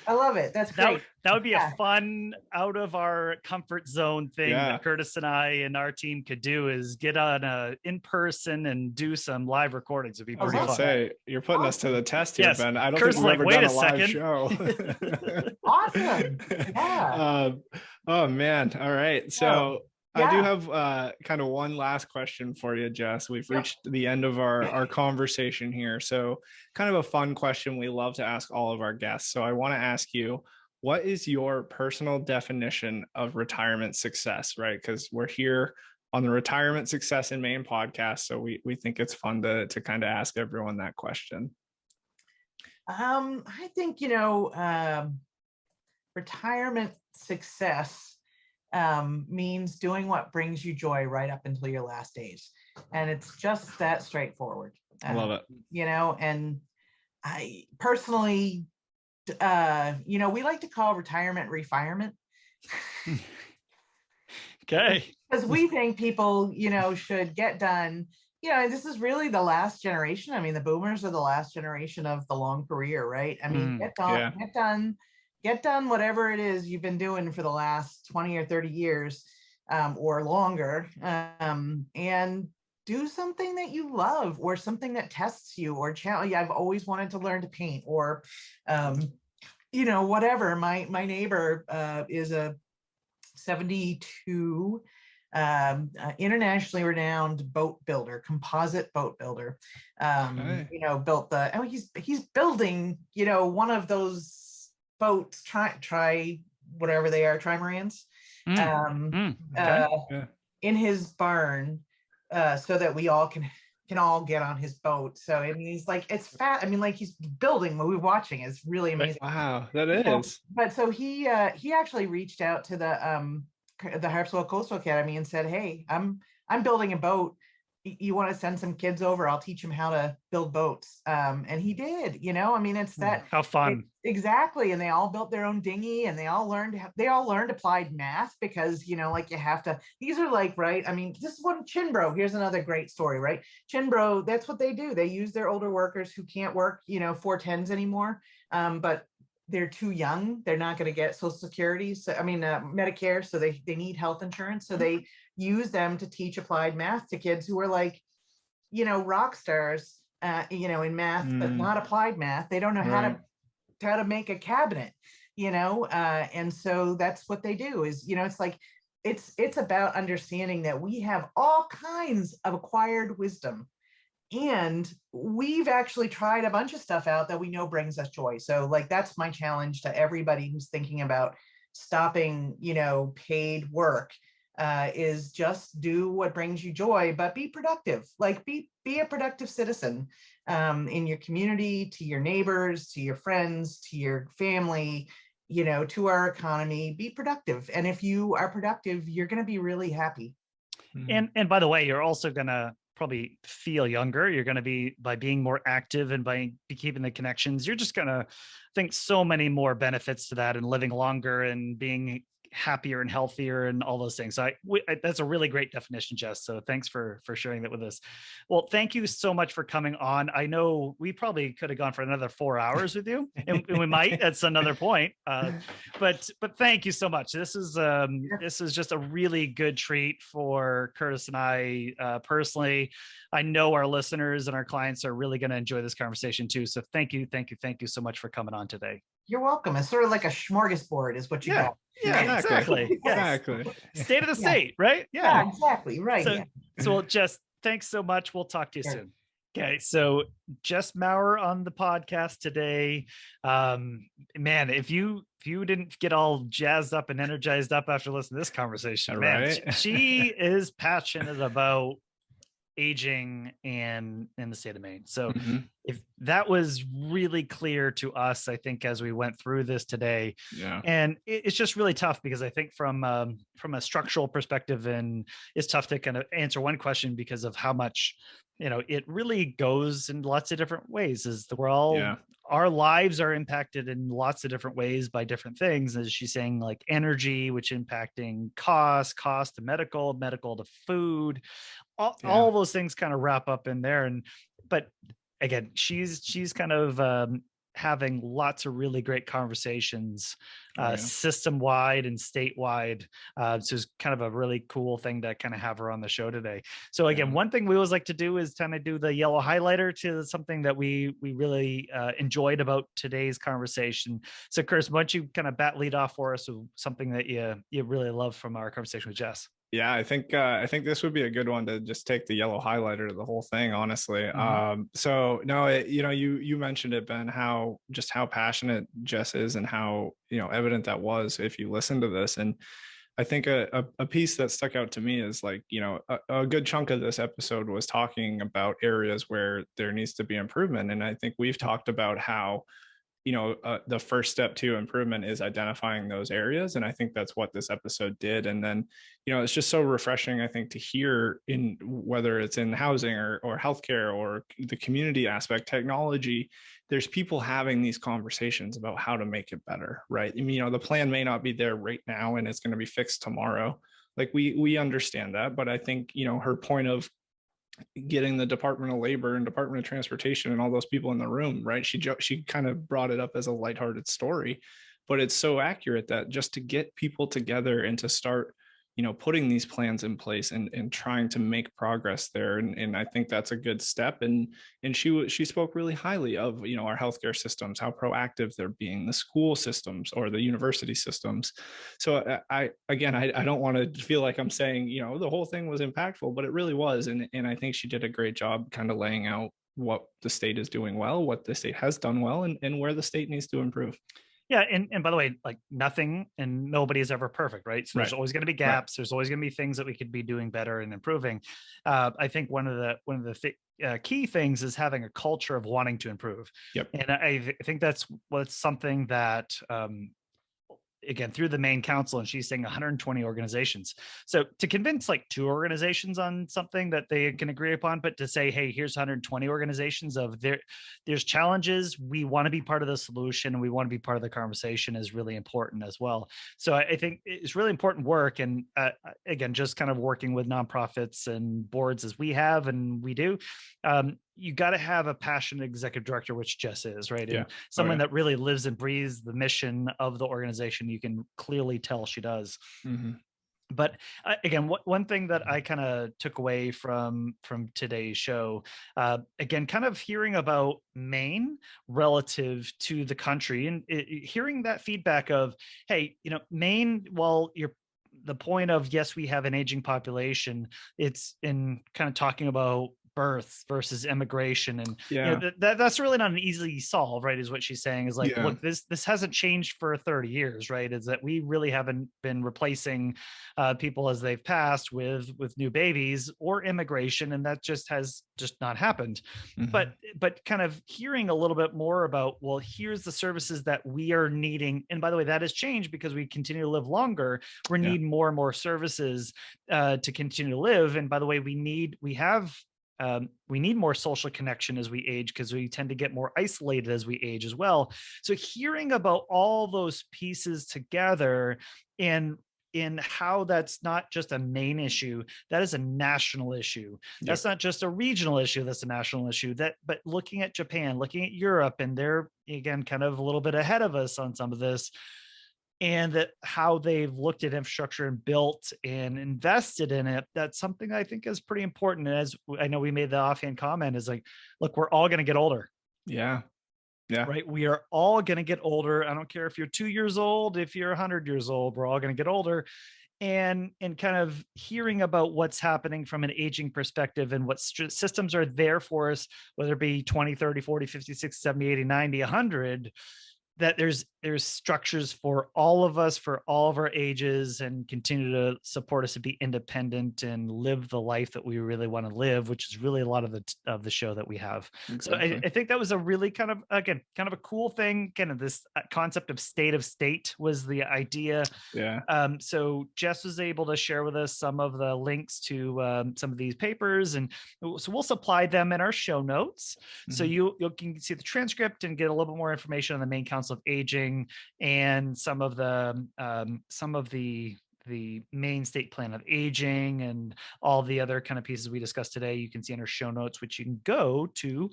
I love it. That's great. That would be a fun out of our comfort zone thing that Curtis and I and our team could do, is get on in person and do some live recordings. It'd be pretty fun. Say, you're putting us to the test here, Ben. I don't think we've ever done a live show. Awesome. Yeah. Oh man. All right. So I do have kind of one last question for you, Jess. We've reached the end of our conversation here. So kind of a fun question we love to ask all of our guests. So I want to ask you, what is your personal definition of retirement success, right? Because we're here the Retirement Success in Maine podcast. So we think it's fun to kind of ask everyone that question. I think, retirement success means doing what brings you joy right up until your last days. And it's just that straightforward. I love it. And I personally, we like to call retirement refirement. Okay. Because we think people, should get done. This is really the last generation. I mean, the boomers are the last generation of the long career, right? I mean, get done whatever it is you've been doing for the last 20 or 30 years or longer, and do something that you love, or something that tests you, or challenge. I've always wanted to learn to paint, or whatever. My neighbor is a 72 internationally renowned boat builder, composite boat builder. Built he's building, one of those boats, try whatever they are, trimarans, in his barn, so that we all can all get on his boat. So I mean, he's like, it's fat. I mean, like, he's building what we're watching is really amazing. Wow, that is. But so he actually reached out to the Harpswell Coastal Academy and said, "Hey, I'm building a boat. You want to send some kids over? I'll teach them how to build boats." And he did. I mean, it's that. How fun. Exactly. And they all built their own dinghy, and they all learned applied math, because like, you have to. These are like, right. I mean, this is one Chinbro. Here's another great story, right? Chinbro. That's what they do. They use their older workers who can't work 410s anymore, but they're too young. They're not going to get Social Security. So, I mean, Medicare. So they need health insurance. So they use them to teach applied math to kids who are like, rock stars, in math, but not applied math. They don't know how to make a cabinet, and so that's what they do is, it's like, it's about understanding that we have all kinds of acquired wisdom. And we've actually tried a bunch of stuff out that we know brings us joy. So like, that's my challenge to everybody who's thinking about stopping, paid work, is just do what brings you joy, but be productive. Like, be a productive citizen in your community, to your neighbors, to your friends, to your family, to our economy. Be productive. And if you are productive, you're going to be really happy. And by the way, you're also going to probably feel younger. You're going to be, by being more active and by keeping the connections, you're just going to think so many more benefits to that, and living longer and being happier and healthier and all those things. So that's a really great definition, Jess. So thanks for sharing that with us. Well, thank you so much for coming on. I know we probably could have gone for another 4 hours with you, and we might at another point. But thank you so much. This is just a really good treat for Curtis and I personally. I know our listeners and our clients are really going to enjoy this conversation too. So thank you so much for coming on today. You're welcome. It's sort of like a smorgasbord is what you got. Yeah, exactly. Exactly. State of the state, right? Yeah, exactly. Right. So Jess, thanks so much. We'll talk to you soon. Okay. So Jess Maurer on the podcast today. Man, if you didn't get all jazzed up and energized up after listening to this conversation, man, she is passionate about aging and in the state of Maine. So if that was really clear to us, I think, as we went through this today, and it's just really tough because I think from a structural perspective, and it's tough to kind of answer one question because of how much, it really goes in lots of different ways. Is we're all, our lives are impacted in lots of different ways by different things. As she's saying, like energy, which impacting cost to medical to food, all those things kind of wrap up in there. But again, she's kind of having lots of really great conversations system-wide and statewide. So it's kind of a really cool thing to kind of have her on the show today. So again, one thing we always like to do is kind of do the yellow highlighter to something that we really enjoyed about today's conversation. So Chris, why don't you kind of lead off for us with something that you really love from our conversation with Jess? Yeah, I think this would be a good one to just take the yellow highlighter to the whole thing, honestly. So no, you mentioned it, Ben, how passionate Jess is, and how evident that was if you listen to this. And I think a piece that stuck out to me is like, a good chunk of this episode was talking about areas where there needs to be improvement. And I think we've talked about how, the first step to improvement is identifying those areas. And I think that's what this episode did. And then, it's just so refreshing, I think, to hear, in whether it's in housing or healthcare or the community aspect, technology, there's people having these conversations about how to make it better, right? I mean, the plan may not be there right now and it's going to be fixed tomorrow. Like we understand that, but I think, her point of getting the Department of Labor and Department of Transportation and all those people in the room, right? She kind of brought it up as a lighthearted story, but it's so accurate that just to get people together and to start, putting these plans in place and trying to make progress there. And I think that's a good step. And she spoke really highly of, our healthcare systems, how proactive they're being, the school systems or the university systems. So I don't want to feel like I'm saying, the whole thing was impactful, but it really was. And I think she did a great job kind of laying out what the state is doing well, what the state has done well, and where the state needs to improve. Yeah, and by the way, like nothing and nobody is ever perfect, right? So there's always going to be gaps. There's always going to be things that we could be doing better and improving. I think one of the key things is having a culture of wanting to improve. Yep. And I think that's something that again, through the Maine Council, and she's saying 120 organizations. So to convince like 2 organizations on something that they can agree upon, but to say, hey, here's 120 organizations of there's challenges. We want to be part of the solution and we want to be part of the conversation is really important as well. So I think it's really important work. And again, just kind of working with nonprofits and boards as we have, and we do, you got to have a passionate executive director, which Jess is, right? Yeah. And someone that really lives and breathes the mission of the organization. You can clearly tell she does. Mm-hmm. But again, one thing that I kind of took away from today's show, again, kind of hearing about Maine relative to the country and hearing that feedback of, hey, Maine, well, the point of, yes, we have an aging population. It's in kind of talking about births versus immigration, and that's really not an easy solve, right? Is what she's saying is like, look, this hasn't changed for 30 years, right? Is that we really haven't been replacing people as they've passed with new babies or immigration, and that has not happened. Mm-hmm. But kind of hearing a little bit more about, well, here's the services that we are needing, and by the way, that has changed because we continue to live longer. We need more and more services to continue to live, and by the way, we need more social connection as we age because we tend to get more isolated as we age as well. So hearing about all those pieces together and in how that's not just a Maine issue, that is a national issue. That's not just a regional issue, that's a national issue. But looking at Japan, looking at Europe, and they're, again, kind of a little bit ahead of us on some of this, and that how they've looked at infrastructure and built and invested in it, that's something I think is pretty important. And as I know we made the offhand comment is like, look, we're all going to get older. Yeah. Right. We are all going to get older. I don't care if you're 2 years old, if you're 100 years old, we're all going to get older. And kind of hearing about what's happening from an aging perspective and what systems are there for us, whether it be 20, 30, 40, 50, 60, 70, 80, 90, 100, that there's structures for all of us, for all of our ages, and continue to support us to be independent and live the life that we really want to live, which is really a lot of the show that we have. Exactly. So I think that was a really kind of a cool thing. Kind of this concept of state of state was the idea. Yeah. So Jess was able to share with us some of the links to some of these papers, and so we'll supply them in our show notes. Mm-hmm. So you can see the transcript and get a little bit more information on the Maine Council of Aging and some of the Maine State Plan of Aging and all the other kind of pieces we discussed today. You can see in our show notes, which you can go to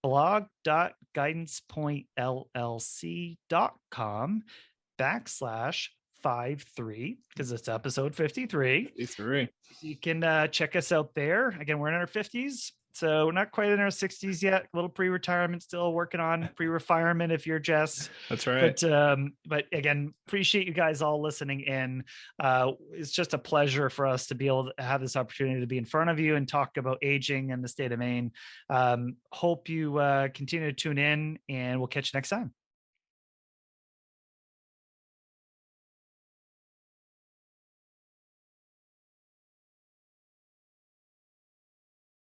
blog.guidancepointllc.com/53 because it's episode 53. You can check us out there. Again, we're in our 50s. So not quite in our 60s yet, a little pre-retirement, still working on pre-retirement if you're Jess. That's right. But again, appreciate you guys all listening in. It's just a pleasure for us to be able to have this opportunity to be in front of you and talk about aging in the state of Maine. Hope you continue to tune in, and we'll catch you next time.